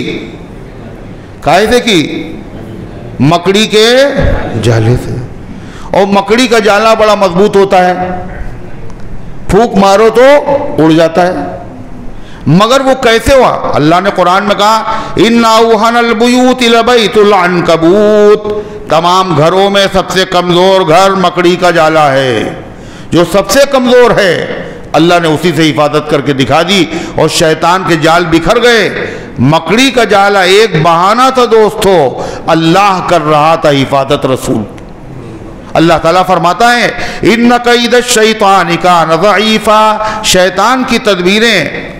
کائے سے کی؟ مکڑی کے جالے سے. اور مکڑی کا جالا بڑا مضبوط ہوتا ہے, پھونک مارو تو اڑ جاتا ہے. مگر وہ کیسے ہوا؟ اللہ نے قرآن میں کہا اِنَّ أَوْهَنَ الْبُيُوتِ لَبَيْتُ الْعَنْكَبُوتِ، تمام گھروں میں سب سے کمزور گھر مکڑی کا جالا ہے. جو سب سے کمزور ہے اللہ نے اسی سے حفاظت کر کے دکھا دی، اور شیطان کے جال بکھر گئے. مکڑی کا جالا ایک بہانہ تھا دوستو، اللہ کر رہا تھا حفاظت رسول. اللہ تعالیٰ فرماتا ہے اِنَّ کَیْدَ الشَّیطَانِ کَانَ ضَعِیفًا، شیطان کی تدبیریں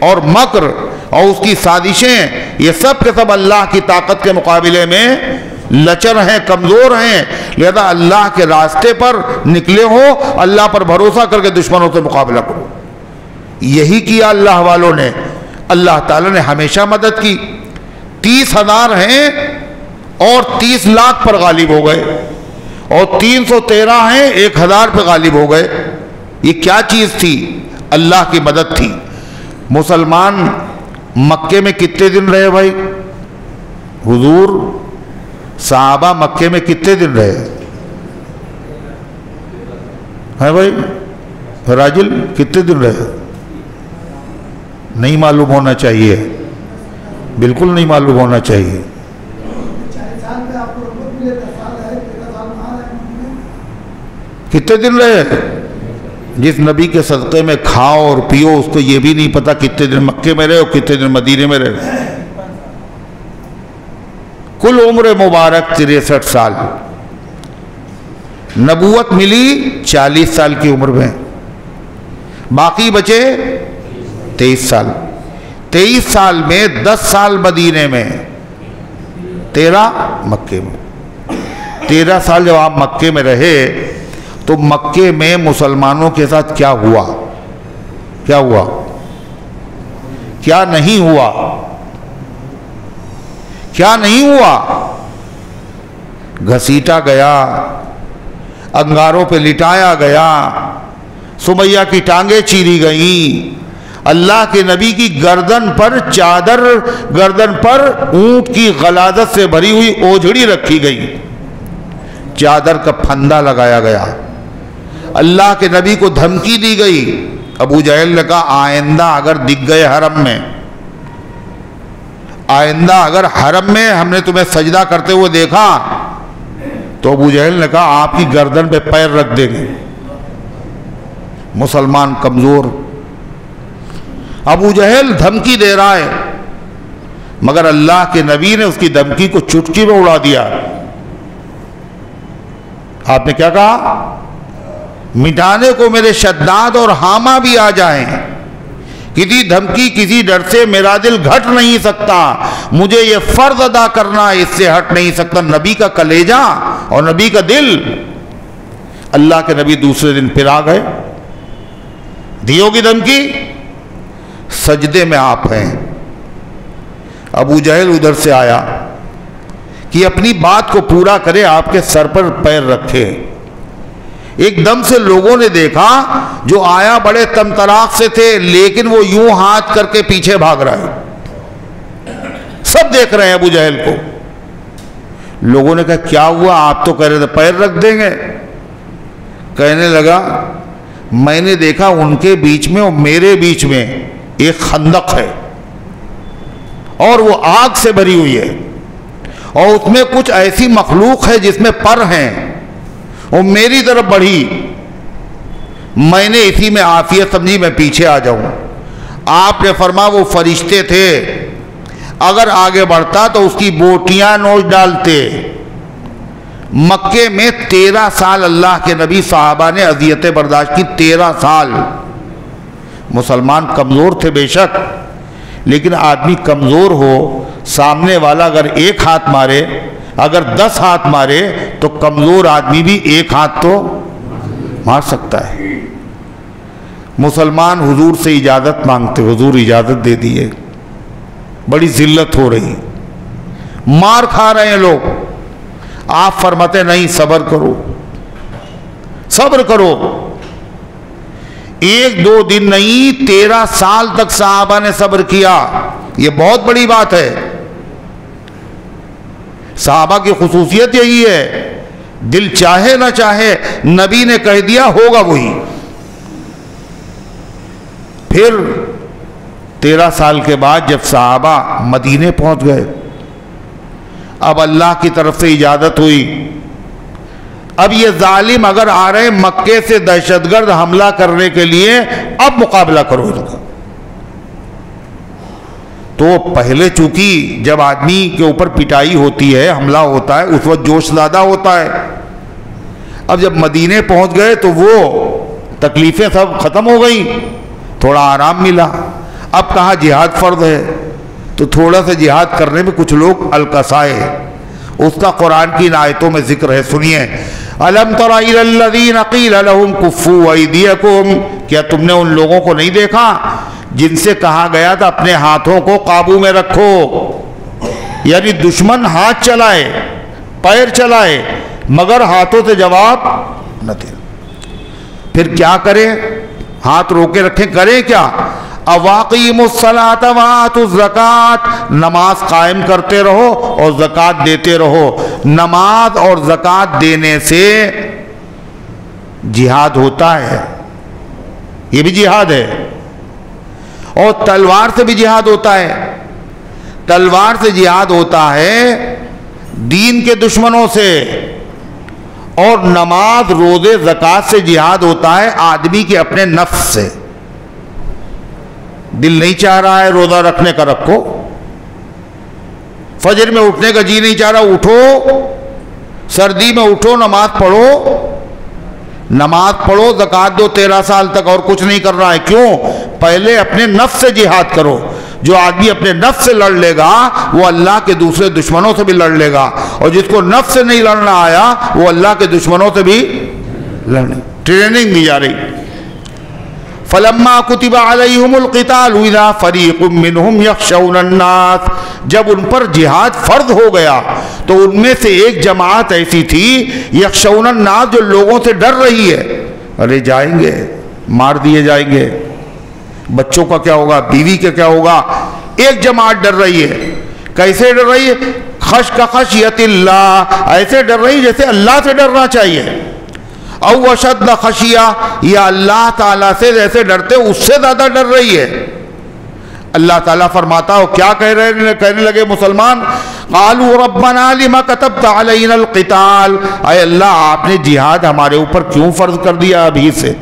اور مکر اور اس کی سازشیں یہ سب کے سب اللہ کی طاقت کے مقابلے میں لچر ہیں، کمزور ہیں. لہذا اللہ کے راستے پر نکلے ہو، اللہ پر بھروسہ کر کے دشمنوں سے مقابلہ کرو. یہی کیا اللہ والوں نے. اللہ تعالیٰ نے ہمیشہ مدد کی. 30,000 ہیں اور 30 لاکھ پر غالب ہو گئے، اور 313 ہیں 1,000 پہ غالب ہو گئے. یہ کیا چیز تھی؟ اللہ کی مدد تھی. مسلمان مکے میں کتنے دن رہے بھائی؟ حضور صحابہ مکے میں کتنے دن رہے ہیں بھائی؟ راجل کتنے دن رہے؟ نہیں معلوم ہونا چاہیے، بالکل نہیں معلوم ہونا چاہیے. کتنے دن رہے؟ جس نبی کے صدقے میں کھاؤ اور پیو اس کو یہ بھی نہیں پتا کتنے دن مکے میں رہے اور کتنے دن مدینے میں رہے. کل عمر مبارک 63 سال، نبوت ملی 40 سال کی عمر میں، باقی بچے 23 سال. 23 سال میں 10 سال مدینے میں، 13 مکے میں. 13 سال جب آپ مکے میں رہے تو مکے میں مسلمانوں کے ساتھ کیا ہوا؟ کیا ہوا؟ کیا نہیں ہوا؟ کیا نہیں ہوا؟ گھسیٹا گیا، انگاروں پہ لٹایا گیا، سمیہ کی ٹانگیں چیری گئیں، اللہ کے نبی کی گردن پر چادر، گردن پر اونٹ کی غلاظت سے بھری ہوئی اوجھڑی رکھی گئی، چادر کا پھندا لگایا گیا، اللہ کے نبی کو دھمکی دی گئی. ابو جہل نے کہا آئندہ اگر دکھ گئے حرم میں، آئندہ اگر حرم میں ہم نے تمہیں سجدہ کرتے ہوئے دیکھا تو ابو جہل نے کہا آپ کی گردن پہ پیر رکھ دیں گے. مسلمان کمزور. ابو جہل دھمکی دے رہا ہے مگر اللہ کے نبی نے اس کی دھمکی کو چٹکی میں اڑا دیا. آپ نے کیا کہا؟ مٹانے کو میرے شداد اور حامہ بھی آ جائیں، کسی دھمکی کسی ڈر سے میرا دل گھٹ نہیں سکتا، مجھے یہ فرض ادا کرنا اس سے ہٹ نہیں سکتا. نبی کا کلیجہ اور نبی کا دل. اللہ کے نبی دوسرے دن پھر آ گئے، دیو کی دھمکی، سجدے میں آپ ہیں. ابو جہل ادھر سے آیا کہ اپنی بات کو پورا کرے، آپ کے سر پر پیر رکھے. ایک دم سے لوگوں نے دیکھا جو آیا بڑے تمطراق سے تھے لیکن وہ یوں ہاتھ کر کے پیچھے بھاگ رہا ہے. سب دیکھ رہے ہیں ابو جہل کو. لوگوں نے کہا کیا ہوا؟ آپ تو کہہ رہے تھے پیر رکھ دیں گے. کہنے لگا میں نے دیکھا ان کے بیچ میں اور میرے بیچ میں ایک خندق ہے اور وہ آگ سے بھری ہوئی ہے، اور اس میں کچھ ایسی مخلوق ہے جس میں پر ہیں، وہ میری طرف بڑھی. میں نے اسی میں عافیت سمجھی میں پیچھے آ جاؤں. آپ نے فرمایا وہ فرشتے تھے، اگر آگے بڑھتا تو اس کی بوٹیاں نوچ ڈالتے. مکے میں 13 سال اللہ کے نبی صحابہ نے اذیتیں برداشت کی. 13 سال. مسلمان کمزور تھے بے شک، لیکن آدمی کمزور ہو، سامنے والا اگر ایک ہاتھ مارے، اگر 10 ہاتھ مارے تو کمزور آدمی بھی ایک ہاتھ تو مار سکتا ہے. مسلمان حضور سے اجازت مانگتے، حضور اجازت دے دیے، بڑی ذلت ہو رہی، مار کھا رہے ہیں لوگ. آپ فرماتے نہیں صبر کرو، صبر کرو. 1-2 دن نہیں 13 سال تک صحابہ نے صبر کیا. یہ بہت بڑی بات ہے. صحابہ کی خصوصیت یہی ہے، دل چاہے نہ چاہے نبی نے کہہ دیا ہوگا وہی. پھر 13 سال کے بعد جب صحابہ مدینے پہنچ گئے، اب اللہ کی طرف سے اجازت ہوئی، اب یہ ظالم اگر آ رہے ہیں مکے سے دہشت گرد حملہ کرنے کے لیے، اب مقابلہ کرو ان کا۔ تو پہلے چونکہ جب آدمی کے اوپر پٹائی ہوتی ہے، حملہ ہوتا ہے، اس وقت جوش زیادہ ہوتا ہے۔ اب جب مدینے پہنچ گئے تو وہ تکلیفیں سب ختم ہو گئیں، تھوڑا آرام ملا۔ اب کہا جہاد فرض ہے، تو تھوڑا سا جہاد کرنے میں کچھ لوگ الکسائے، اس کا قرآن کی آیتوں میں ذکر ہے، سنیے۔ الم تر الی الذین قیل لهم کفوا ایدیکم، کیا تم نے ان لوگوں کو نہیں دیکھا جن سے کہا گیا تھا اپنے ہاتھوں کو قابو میں رکھو؟ یعنی دشمن ہاتھ چلائے، پیر چلائے، مگر ہاتھوں سے جواب نہ دے۔ پھر کیا کریں؟ ہاتھ روکے رکھیں، کریں کیا؟ اواقیموا الصلاۃ وآتوا الزکاۃ، نماز قائم کرتے رہو اور زکوٰۃ دیتے رہو۔ نماز اور زکوٰۃ دینے سے جہاد ہوتا ہے، یہ بھی جہاد ہے، اور تلوار سے بھی جہاد ہوتا ہے۔ تلوار سے جہاد ہوتا ہے دین کے دشمنوں سے، اور نماز روزے زکوٰۃ سے جہاد ہوتا ہے آدمی کے اپنے نفس سے۔ دل نہیں چاہ رہا ہے روزہ رکھنے کا، رکھو۔ فجر میں اٹھنے کا جی نہیں چاہ رہا، اٹھو۔ سردی میں اٹھو، نماز پڑھو، نماز پڑھو، زکوٰۃ دو 13 سال تک، اور کچھ نہیں کر رہا ہے۔ کیوں؟ پہلے اپنے نفس سے جہاد کرو۔ جو آدمی اپنے نفس سے لڑ لے گا وہ اللہ کے دوسرے دشمنوں سے بھی لڑ لے گا، اور جس کو نفس سے نہیں لڑنا آیا وہ اللہ کے دشمنوں سے بھی لڑنے، ٹریننگ دی جا رہی۔ فَلَمَّا كُتِبَ عَلَيْهُمُ الْقِتَالُ إِذَا فَرِيقٌ مِّنْهُمْ يَخْشَوْنَ النَّاسَ، جب ان پر جہاد فرض ہو گیا تو ان میں سے ایک جماعت ایسی تھی، یخشون الناس، جو لوگوں سے ڈر رہی ہے، ارے جائیں گے مار دیے جائیں گے، بچوں کا کیا ہوگا، بیوی کا کیا ہوگا۔ ایک جماعت ڈر رہی ہے، کیسے ڈر رہی ہے؟ خشیت اللہ، ایسے ڈر رہی جیسے اللہ سے ڈرنا چاہیے۔ او اشد خشیہ، یا اللہ تعالیٰ سے جیسے ڈرتے اس سے زیادہ ڈر رہی ہے۔ اللہ تعالیٰ فرماتا ہو کیا کہنے لگے مسلمان؟ قالوا ربنا لما كتبت علينا القتال، اے اللہ آپ نے جہاد ہمارے اوپر کیوں فرض کر دیا ابھی سے؟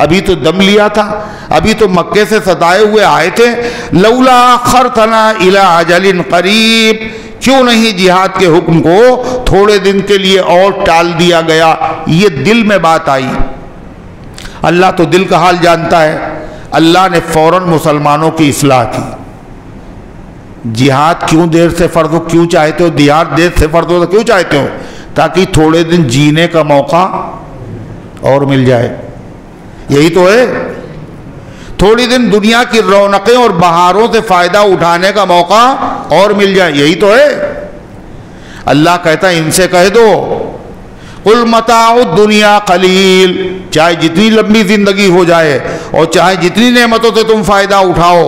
ابھی تو دم لیا تھا، ابھی تو مکے سے ستائے ہوئے آئے تھے۔ لولا اخرتنا الى اجل قریب، کیوں نہیں جہاد کے حکم کو تھوڑے دن کے لیے اور ٹال دیا گیا؟ یہ دل میں بات آئی۔ اللہ تو دل کا حال جانتا ہے، اللہ نے فوراً مسلمانوں کی اصلاح کی۔ جہاد کیوں دیر سے فرض ہو، کیوں چاہتے ہو جہاد دیر سے فرض ہو، کیوں چاہتے ہو؟ تاکہ تھوڑے دن جینے کا موقع اور مل جائے، یہی تو ہے۔ تھوڑی دن دنیا کی رونقیں اور بہاروں سے فائدہ اٹھانے کا موقع اور مل جائے، یہی تو ہے۔ اللہ کہتا ہے ان سے کہہ دو قل متاع الدنیا قلیل، چاہے جتنی لمبی زندگی ہو جائے اور چاہے جتنی نعمتوں سے تم فائدہ اٹھاؤ،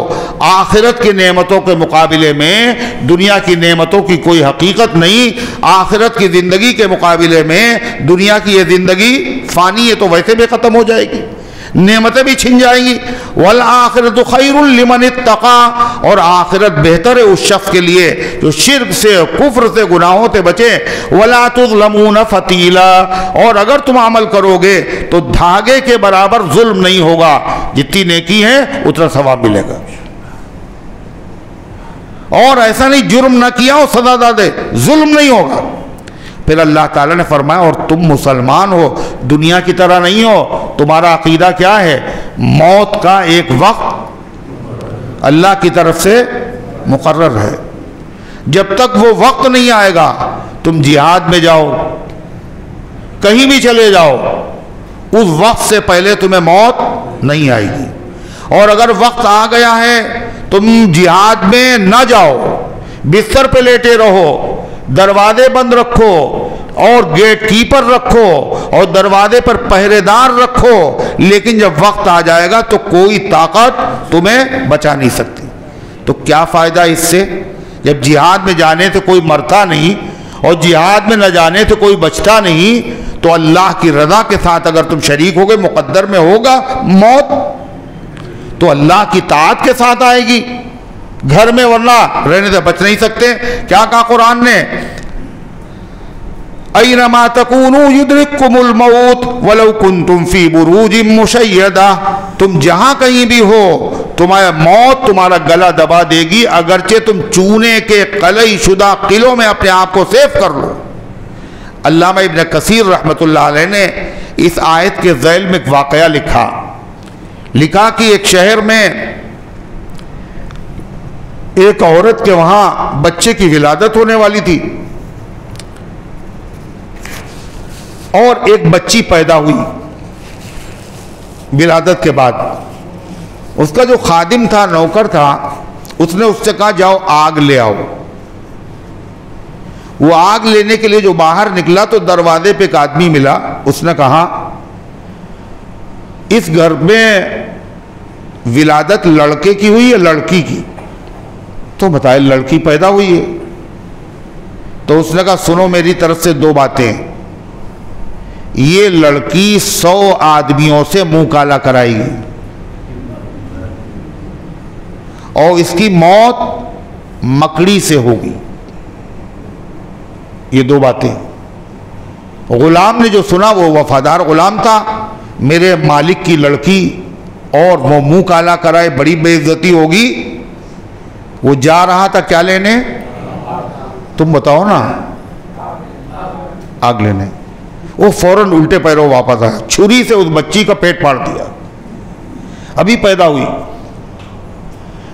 آخرت کی نعمتوں کے مقابلے میں دنیا کی نعمتوں کی کوئی حقیقت نہیں۔ آخرت کی زندگی کے مقابلے میں دنیا کی یہ زندگی فانی ہے، تو ویسے بھی ختم ہو جائے گی، نعمتیں بھی چھن جائیں گی۔ والآخرۃ خیر لمن اتقى، اور آخرت بہتر ہے اس شخص کے لیے جو شرک سے، کفر سے، گناہوں سے بچے۔ ولا تظلمون فتیلا، اور اگر تم عمل کرو گے تو دھاگے کے برابر ظلم نہیں ہوگا، جتنی نیکی ہے اتنا ثواب ملے گا۔ اور ایسا نہیں جرم نہ کیا اور سزا دے دے، ظلم نہیں ہوگا۔ پھر اللہ تعالیٰ نے فرمایا اور تم مسلمان ہو، دنیا کی طرح نہیں ہو۔ تمہارا عقیدہ کیا ہے؟ موت کا ایک وقت اللہ کی طرف سے مقرر ہے، جب تک وہ وقت نہیں آئے گا تم جہاد میں جاؤ، کہیں بھی چلے جاؤ، اس وقت سے پہلے تمہیں موت نہیں آئے گی۔ اور اگر وقت آ گیا ہے تم جہاد میں نہ جاؤ، بستر پہ لیٹے رہو، دروازے بند رکھو اور گیٹ کیپر رکھو اور دروازے پر پہرے دار رکھو، لیکن جب وقت آ جائے گا تو کوئی طاقت تمہیں بچا نہیں سکتی۔ تو کیا فائدہ اس سے؟ جب جہاد میں جانے سے کوئی مرتا نہیں اور جہاد میں نہ جانے سے کوئی بچتا نہیں، تو اللہ کی رضا کے ساتھ اگر تم شریک ہوگے، مقدر میں ہوگا موت، تو اللہ کی طاعت کے ساتھ آئے گی۔ گھر میں، ورنہ رہنے سے بچ نہیں سکتے۔ کیا کہا قرآن نے؟ اینما تکونوا یدرککم الموت ولو کنتم فی بروج مشیدہ، تم جہاں کہیں بھی ہو تمہارا موت تمہارا گلا دبا دے گی، اگرچہ تم چونے کے قلعی شدہ قلعوں میں اپنے آپ کو سیف کر لو۔ علامہ ابن کثیر رحمۃ اللہ علیہ نے اس آیت کے ذیل میں ایک واقعہ لکھا کہ ایک شہر میں ایک عورت کے وہاں بچے کی ولادت ہونے والی تھی، اور ایک بچی پیدا ہوئی ولادت کے بعد۔ اس کا جو خادم تھا، نوکر تھا، اس نے اس سے کہا جاؤ آگ لے آؤ۔ وہ آگ لینے کے لیے جو باہر نکلا تو دروازے پہ ایک آدمی ملا۔ اس نے کہا اس گھر میں ولادت لڑکے کی ہوئی یا لڑکی کی؟ تو بتائے لڑکی پیدا ہوئی ہے۔ تو اس نے کہا سنو میری طرف سے دو باتیں، یہ لڑکی 100 آدمیوں سے منہ کالا کرائے گی اور اس کی موت مکڑی سے ہوگی۔ یہ دو باتیں۔ غلام نے جو سنا، وہ وفادار غلام تھا، میرے مالک کی لڑکی اور وہ منہ کالا کرائے بڑی بے عزتی ہوگی۔ وہ جا رہا تھا کیا لینے؟ تم بتاؤ نا، آگ لینے۔ وہ فوراً الٹے پیروں واپس آیا، چھری سے اس بچی کا پیٹ پھاڑ دیا، ابھی پیدا ہوئی،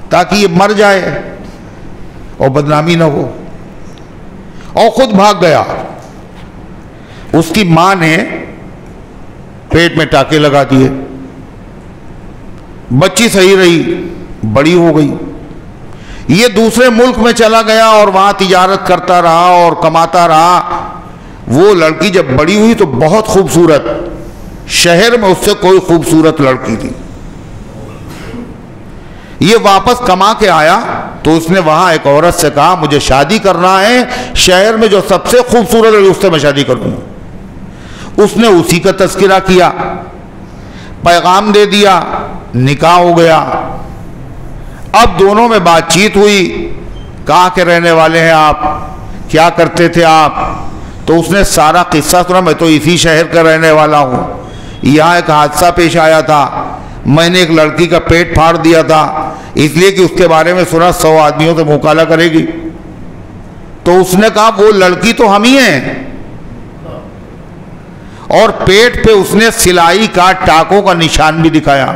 تاکہ یہ مر جائے اور بدنامی نہ ہو، اور خود بھاگ گیا۔ اس کی ماں نے پیٹ میں ٹاکے لگا دیے، بچی صحیح رہی، بڑی ہو گئی۔ یہ دوسرے ملک میں چلا گیا اور وہاں تجارت کرتا رہا اور کماتا رہا۔ وہ لڑکی جب بڑی ہوئی تو بہت خوبصورت، شہر میں اس سے کوئی خوبصورت لڑکی تھی۔ یہ واپس کما کے آیا تو اس نے وہاں ایک عورت سے کہا مجھے شادی کرنا ہے، شہر میں جو سب سے خوبصورت ہے اس سے میں شادی کروں۔ اس نے اسی کا تذکرہ کیا، پیغام دے دیا، نکاح ہو گیا۔ اب دونوں میں بات چیت ہوئی، کہاں کے رہنے والے ہیں آپ، کیا کرتے تھے آپ؟ تو اس نے سارا قصہ سنا، میں تو اسی شہر کا رہنے والا ہوں، یہاں ایک حادثہ پیش آیا تھا، میں نے ایک لڑکی کا پیٹ پھاڑ دیا تھا اس لیے کہ اس کے بارے میں سنا 100 آدمیوں سے مکالہ کرے گی۔ تو اس نے کہا وہ لڑکی تو ہم ہی ہیں، اور پیٹ پہ اس نے سلائی کا ٹاکوں کا نشان بھی دکھایا۔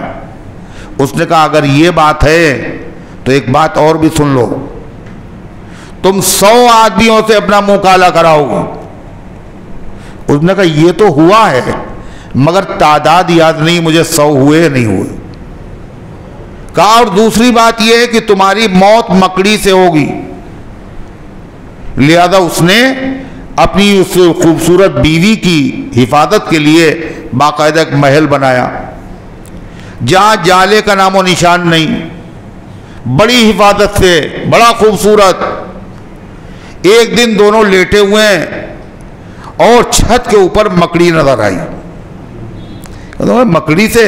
اس نے کہا اگر یہ بات ہے تو ایک بات اور بھی سن لو، تم 100 آدمیوں سے اپنا منہ کالا کراؤ گے۔ اس نے کہا یہ تو ہوا ہے مگر تعداد یاد نہیں مجھے 100 ہوئے نہیں ہوئے۔ کہا اور دوسری بات یہ ہے کہ تمہاری موت مکڑی سے ہوگی۔ لہذا اس نے اپنی اس خوبصورت بیوی کی حفاظت کے لیے باقاعدہ ایک محل بنایا جہاں جالے کا نام و نشان نہیں، بڑی حفاظت سے، بڑا خوبصورت۔ ایک دن دونوں لیٹے ہوئے ہیں اور چھت کے اوپر مکڑی نظر آئی۔ مکڑی سے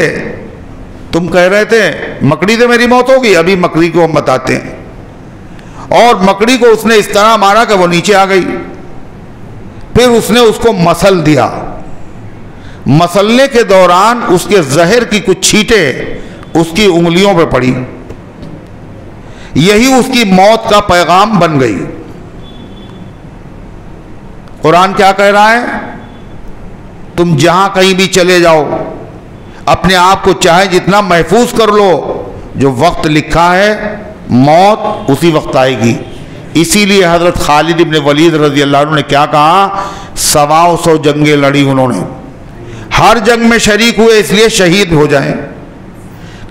تم کہہ رہے تھے مکڑی سے میری موت ہوگی، ابھی مکڑی کو ہم بتاتے ہیں۔ اور مکڑی کو اس نے اس طرح مارا کہ وہ نیچے آ گئی۔ پھر اس نے اس کو مسل دیا، مسلنے کے دوران اس کے زہر کی کچھ چھینٹیں اس کی انگلیوں پہ پڑی، یہی اس کی موت کا پیغام بن گئی۔ قرآن کیا کہہ رہا ہے؟ تم جہاں کہیں بھی چلے جاؤ اپنے آپ کو چاہے جتنا محفوظ کر لو، جو وقت لکھا ہے موت اسی وقت آئے گی۔ اسی لیے حضرت خالد ابن ولید رضی اللہ عنہ نے کیا کہا، 100 جنگیں لڑی انہوں نے، ہر جنگ میں شریک ہوئے اس لیے شہید ہو جائیں۔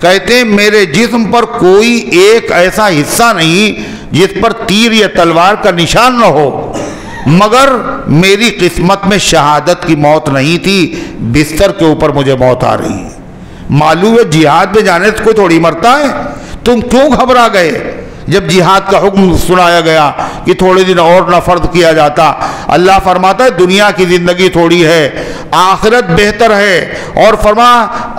کہتے ہیں میرے جسم پر کوئی ایک ایسا حصہ نہیں جس پر تیر یا تلوار کا نشان نہ ہو، مگر میری قسمت میں شہادت کی موت نہیں تھی، بستر کے اوپر مجھے موت آ رہی ہے۔ معلوم ہے جہاد میں جانے سے کوئی تھوڑی مرتا ہے، تم کیوں گھبرا گئے؟ جب جہاد کا حکم سنایا گیا کہ تھوڑے دن اور نہ فرض کیا جاتا، اللہ فرماتا ہے دنیا کی زندگی تھوڑی ہے، آخرت بہتر ہے، اور فرما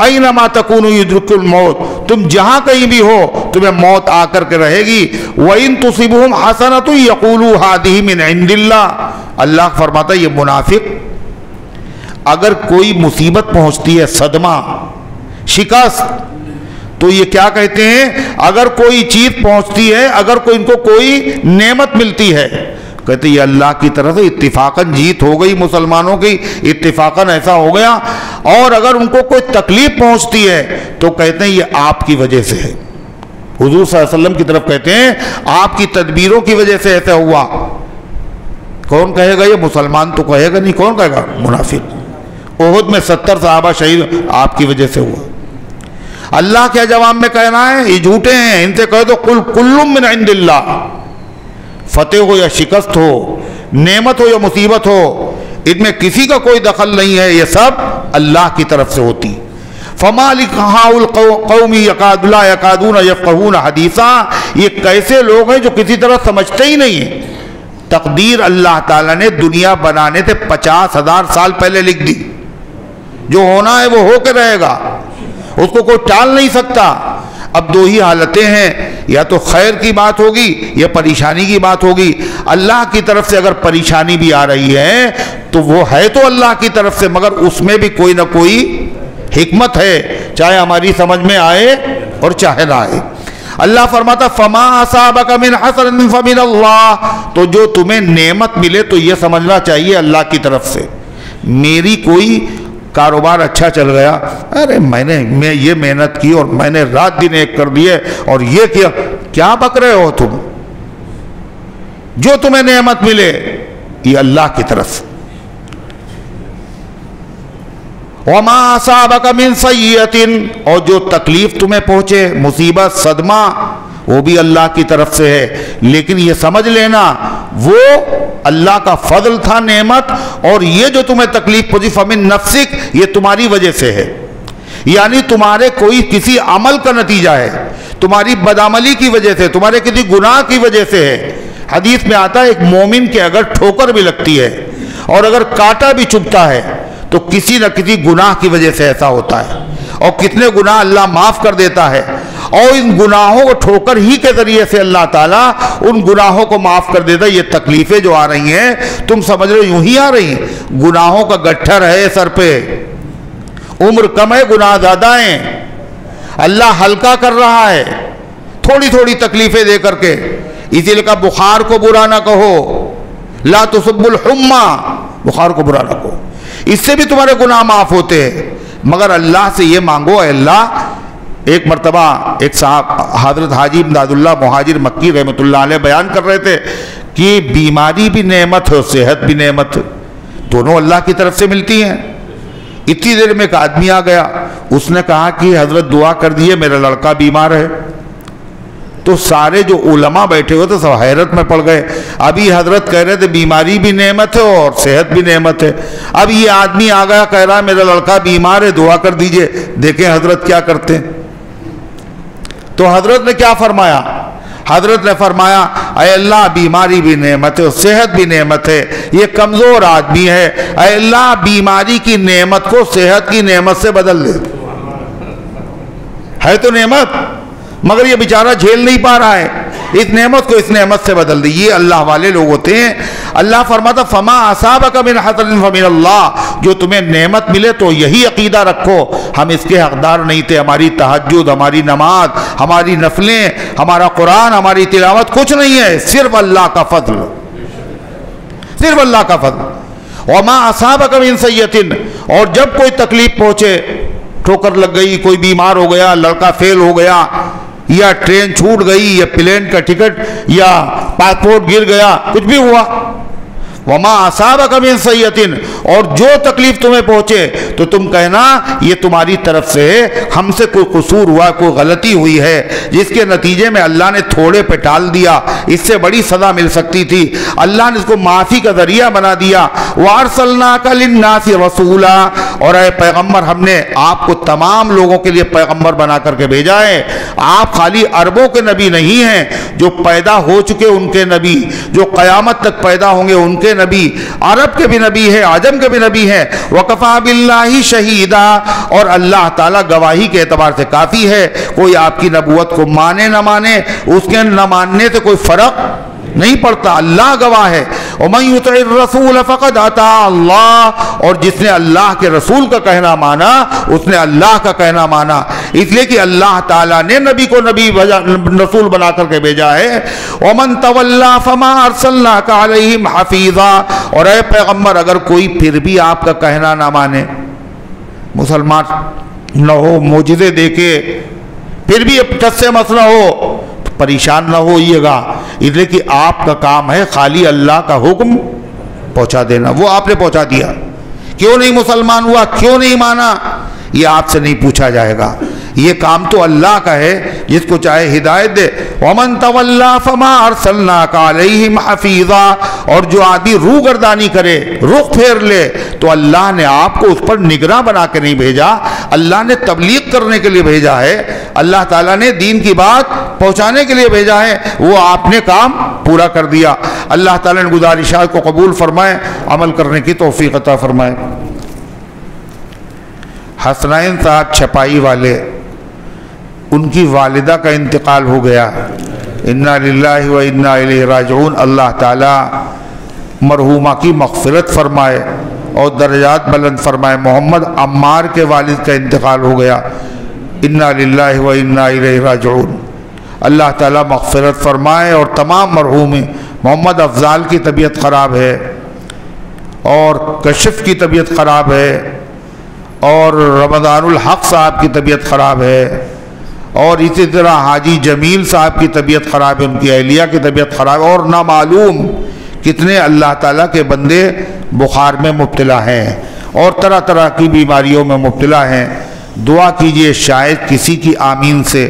اینما تکونوا یدرککم الموت، تم جہاں کہیں بھی ہو تمہیں موت آ کر کے رہے گی۔ وَإِن تُصِبْهُمْ حَسَنَةٌ يَقُولُوا هَٰذِهِ مِنْ عِندِ اللَّهِ، اللہ فرماتا ہے یہ منافق اگر کوئی مصیبت پہنچتی ہے، صدمہ، شکست، تو یہ کیا کہتے ہیں؟ اگر کوئی چیز پہنچتی ہے، اگر کوئی ان کو کوئی نعمت ملتی ہے، کہتے ہیں یہ اللہ کی طرف سے اتفاقاً جیت ہو گئی مسلمانوں کی، اتفاقاً ایسا ہو گیا۔ اور اگر ان کو کوئی تکلیف پہنچتی ہے تو کہتے ہیں یہ آپ کی وجہ سے ہے، حضور صلی اللہ علیہ وسلم کی طرف کہتے ہیں آپ کی تدبیروں کی وجہ سے ایسا ہوا۔ کون کہے گا یہ؟ مسلمان تو کہے گا نہیں، کون کہے گا؟ منافق۔ احد میں 70 صحابہ شہید آپ کی وجہ سے ہوا۔ اللہ کے جواب میں کہنا ہے یہ جھوٹے ہیں، ان سے کہہ دو قل کل من عند اللہ، فتح ہو یا شکست ہو، نعمت ہو یا مصیبت ہو، ان میں کسی کا کوئی دخل نہیں ہے، یہ سب اللہ کی طرف سے ہوتی۔ فما القوم لا یکادون یفقہون حدیثا، یہ کیسے لوگ ہیں جو کسی طرح سمجھتے ہی نہیں ہیں۔ تقدیر اللہ تعالیٰ نے دنیا بنانے سے 50,000 سال پہلے لکھ دی، جو ہونا ہے وہ ہو کے رہے گا، اس کو کوئی ٹال نہیں سکتا۔ اب دو ہی حالتیں ہیں، یا تو خیر کی بات ہوگی یا پریشانی کی بات ہوگی۔ اللہ کی طرف سے اگر پریشانی بھی آ رہی ہے تو وہ ہے تو اللہ کی طرف سے، مگر اس میں بھی کوئی نہ کوئی حکمت ہے، چاہے ہماری سمجھ میں آئے اور چاہے نہ آئے۔ اللہ فرماتا فما اصابک من حسنۃ فمن اللہ، تو جو تمہیں نعمت ملے تو یہ سمجھنا چاہیے اللہ کی طرف سے۔ میری کوئی کاروبار اچھا چل گیا، ارے میں یہ محنت کی اور میں نے رات دن ایک کر دیے اور یہ کیا، کیا بک رہے ہو تم؟ جو تمہیں نعمت ملے یہ اللہ کی طرف سے۔ وما اصابک من سیئۃ، اور جو تکلیف تمہیں پہنچے، مصیبت، صدمہ، وہ بھی اللہ کی طرف سے ہے، لیکن یہ سمجھ لینا وہ اللہ کا فضل تھا، نعمت، اور یہ جو تمہیں تکلیف پہنچی فمن نفسک، یہ تمہاری وجہ سے ہے، یعنی تمہارے کوئی کسی عمل کا نتیجہ ہے، تمہاری بدعملی کی وجہ سے، تمہارے کسی گناہ کی وجہ سے ہے۔ حدیث میں آتا ہے ایک مومن کے اگر ٹھوکر بھی لگتی ہے اور اگر کانٹا بھی چبھتا ہے تو کسی نہ کسی گناہ کی وجہ سے ایسا ہوتا ہے، اور کتنے گناہ اللہ معاف کر دیتا ہے، اور ان گناہوں کو ٹھوکر ہی کے ذریعے سے اللہ تعالیٰ ان گناہوں کو معاف کر دیتا ہے۔ یہ تکلیفیں جو آ رہی ہیں تم سمجھ رہے ہو یوں ہی آ رہی ہیں، گناہوں کا گٹھر ہے سر پہ، عمر کم ہے، گناہ زیادہ ہیں، اللہ ہلکا کر رہا ہے تھوڑی تھوڑی تکلیفیں دے کر کے۔ اسی لیے کہا بخار کو برا نہ کہو، لا تسب الحمى، بخار کو برا نہ کہو، اس سے بھی تمہارے گناہ معاف ہوتے ہیں، مگر اللہ سے یہ مانگو اے اللہ۔ ایک مرتبہ ایک صاحب حضرت حاجی امداد اللہ مہاجر مکی رحمۃ اللہ علیہ بیان کر رہے تھے کہ بیماری بھی نعمت ہے، صحت بھی نعمت ہے، دونوں اللہ کی طرف سے ملتی ہیں۔ اتنی دیر میں ایک آدمی آ گیا، اس نے کہا کہ حضرت دعا کر دیے میرا لڑکا بیمار ہے۔ تو سارے جو علماء بیٹھے ہوئے تھے سب حیرت میں پڑ گئے، ابھی حضرت کہہ رہے تھے بیماری بھی نعمت ہے اور صحت بھی نعمت ہے، اب یہ آدمی آ گیا کہہ رہا ہے میرا لڑکا بیمار ہے دعا کر دیجئے، دیکھیں حضرت کیا کرتے ہیں۔ تو حضرت نے کیا فرمایا؟ حضرت نے فرمایا اے اللہ بیماری بھی نعمت ہے، صحت بھی نعمت ہے، یہ کمزور آدمی ہے، اے اللہ بیماری کی نعمت کو صحت کی نعمت سے بدل دے۔ ہے تو نعمت، مگر یہ بیچارہ جھیل نہیں پا رہا ہے، اس نعمت کو اس نعمت سے بدل دی۔ یہ اللہ والے لوگ ہوتے ہیں۔ اللہ فرماتا فما اصابک من حسنۃ فمن اللہ، جو تمہیں نعمت ملے تو یہی عقیدہ رکھو ہم اس کے حقدار نہیں تھے، ہماری تہجد، ہماری نماز، ہماری نفلیں، ہمارا قرآن، ہماری تلاوت کچھ نہیں ہے، صرف اللہ کا فضل، صرف اللہ کا فضل۔ وما اصابک من سیئۃ، اور جب کوئی تکلیف پہنچے، ٹھوکر لگ گئی، کوئی بیمار ہو گیا، لڑکا فیل ہو گیا، یا ٹرین چھوٹ گئی، یا پلین کا ٹکٹ یا پاسپورٹ گر گیا، کچھ بھی ہوا، وما اصابک من سیئۃ، اور جو تکلیف تمہیں پہنچے تو تم کہنا یہ تمہاری طرف سے ہے، ہم سے کوئی قصور ہوا، کوئی غلطی ہوئی ہے جس کے نتیجے میں اللہ نے تھوڑے پہ ٹال دیا، اس سے بڑی سزا مل سکتی تھی، اللہ نے اس کو معافی کا ذریعہ بنا دیا۔ وارسلناک للناس رسولا، اور اے پیغمبر ہم نے آپ کو تمام لوگوں کے لیے پیغمبر بنا کر کے بھیجا ہے، آپ خالی عربوں کے نبی نہیں ہیں، جو پیدا ہو چکے ان کے نبی، جو قیامت تک پیدا ہوں گے ان کے بڑے نبی، عرب کے بھی نبی ہیں، عجم کے بھی نبی ہیں. وَكَفَى بِاللَّهِ شَهِيدًا، اور اللہ تعالیٰ گواہی کے اعتبار سے کافی ہے. کوئی آپ کی نبوت کو مانے نہ مانے، اس کے نہ ماننے سے کوئی فرق نہیں پڑتا، اللہ گواہ ہے. وَمَن يُطِعِ الرَّسُولَ فَقَدْ أَطَاعَ اللَّهَ، اور جس نے اللہ کے رسول کا کہنا مانا اس نے اللہ کا کہنا مانا، اس لیے کہ اللہ تعالیٰ نے نبی کو رسول بنا کر کے بھیجا ہے. وَمَن تَوَلَّىٰ فَمَا أَرْسَلْنَاكَ عَلَيْهِمْ حَفِيظًا، اور اے پیغمبر اگر کوئی پھر بھی آپ کا کہنا نہ مانے، مسلمان نہ ہو، معجزے دیکھے پھر بھی چس سے مسئلہ ہو، پریشان نہ ہوئیے گا، اس لیے کہ آپ کا کام ہے خالی اللہ کا حکم پہنچا دینا. وہ آپ نے پہنچا دیا. کیوں نہیں مسلمان ہوا، کیوں نہیں مانا، یہ آپ سے نہیں پوچھا جائے گا. یہ کام تو اللہ کا ہے، جس کو چاہے ہدایت دے. وَمَن تَوَلَّىٰ فَمَا أَرْسَلْنَاكَ عَلَيْهِمْ حَفِيظًا، اور جو آدمی روح گردانی کرے، رخ پھیر لے، تو اللہ نے آپ کو اس پر نگراں بنا کے نہیں بھیجا، اللہ نے تبلیغ کرنے کے لیے بھیجا ہے، اللہ تعالیٰ نے دین کی بات پہنچانے کے لیے بھیجا ہے. وہ آپ نے کام پورا کر دیا. اللہ تعالیٰ نے گزارشات کو قبول فرمائے، عمل کرنے کی توفیق عطا فرمائے. حسنین صاحب چھپائی والے، ان کی والدہ کا انتقال ہو گیا. انا للہ و انا الیہ راجعون. اللہ تعالیٰ مرحومہ کی مغفرت فرمائے اور درجات بلند فرمائے. محمد عمار کے والد کا انتقال ہو گیا. انا للہ و انا الیہ راجعون. اللہ تعالیٰ مغفرت فرمائے. اور تمام مرحومیں، محمد افضال کی طبیعت خراب ہے، اور کشف کی طبیعت خراب ہے، اور رمضان الحق صاحب کی طبیعت خراب ہے، اور اسی طرح حاجی جمیل صاحب کی طبیعت خراب ہے، ان کی اہلیہ کی طبیعت خراب ہے، اور نامعلوم کتنے اللہ تعالیٰ کے بندے بخار میں مبتلا ہیں اور طرح طرح کی بیماریوں میں مبتلا ہیں. دعا کیجئے شاید کسی کی آمین سے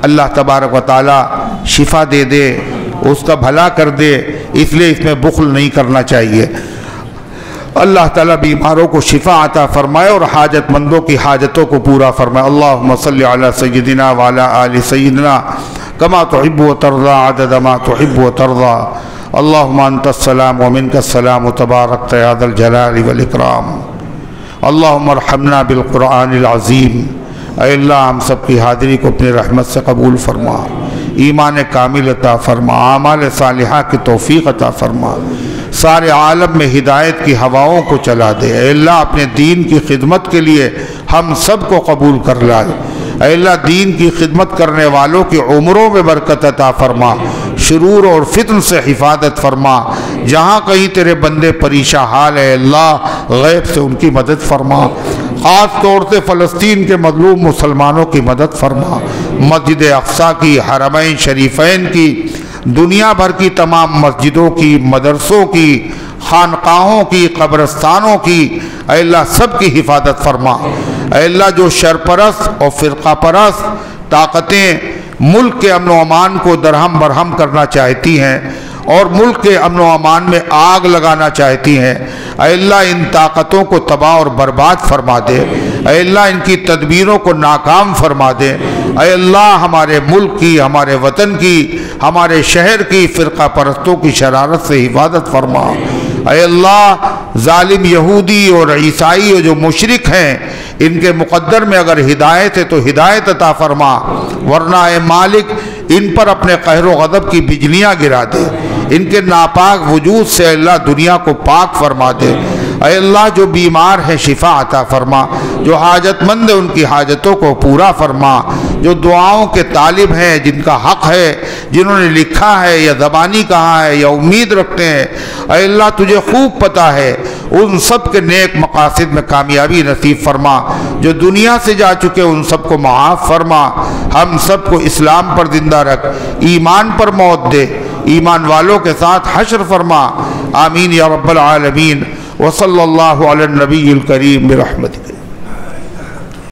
اللہ تبارک و تعالیٰ شفا دے دے، اس کا بھلا کر دے. اس لیے اس میں بخل نہیں کرنا چاہیے. اللہ تعالیٰ بیماروں کو شفا عطا فرمائے اور حاجت مندوں کی حاجتوں کو پورا فرمائے. اللہم صلی علی سیدنا وعلی آل سیدنا کما تحب و ترضى عدد ما تحب و ترضى. اللہم انت السلام ومنک السلام تبارکت یا ذا الجلال والاکرام. اللہم ارحمنا بالقرآن العظیم. اے اللہ ہم سب کی حاضری کو اپنی رحمت سے قبول فرما، ایمان کامل عطا فرما، اعمال صالحہ کی توفیق عطا فرما، سارے عالم میں ہدایت کی ہواؤں کو چلا دے. اے اللہ اپنے دین کی خدمت کے لیے ہم سب کو قبول کر لائے. اے اللہ دین کی خدمت کرنے والوں کی عمروں میں برکت عطا فرما، شرور اور فتن سے حفاظت فرما. جہاں کہیں تیرے بندے پریشان حال ہے اللہ غیب سے ان کی مدد فرما، خاص طور سے فلسطین کے مظلوم مسلمانوں کی مدد فرما. مسجد اقصیٰ کی، حرمین شریفین کی، دنیا بھر کی تمام مسجدوں کی، مدرسوں کی، خانقاہوں کی، قبرستانوں کی اے اللہ سب کی حفاظت فرما. اے اللہ جو شرپرست اور فرقہ پرست طاقتیں ملک کے امن و امان کو درہم برہم کرنا چاہتی ہیں اور ملک کے امن و امان میں آگ لگانا چاہتی ہیں، اے اللہ ان طاقتوں کو تباہ اور برباد فرما دے. اے اللہ ان کی تدبیروں کو ناکام فرما دے. اے اللہ ہمارے ملک کی، ہمارے وطن کی، ہمارے شہر کی فرقہ پرستوں کی شرارت سے حفاظت فرما. اے اللہ ظالم یہودی اور عیسائی اور جو مشرک ہیں ان کے مقدر میں اگر ہدایت ہے تو ہدایت عطا فرما، ورنہ اے مالک ان پر اپنے قہر و غضب کی بجلیاں گرا دے. ان کے ناپاک وجود سے اے اللہ دنیا کو پاک فرما دے. اے اللہ جو بیمار ہیں شفا عطا فرما، جو حاجت مند ہیں ان کی حاجتوں کو پورا فرما، جو دعاؤں کے طالب ہیں جن کا حق ہے، جنہوں نے لکھا ہے یا زبانی کہا ہے یا امید رکھتے ہیں، اے اللہ تجھے خوب پتہ ہے، ان سب کے نیک مقاصد میں کامیابی نصیب فرما. جو دنیا سے جا چکے ان سب کو معاف فرما. ہم سب کو اسلام پر زندہ رکھ، ایمان پر موت دے، ایمان والوں کے ساتھ حشر فرما. آمین یا رب العالمین. وصلی اللہ علی النبی الکریم برحمتک.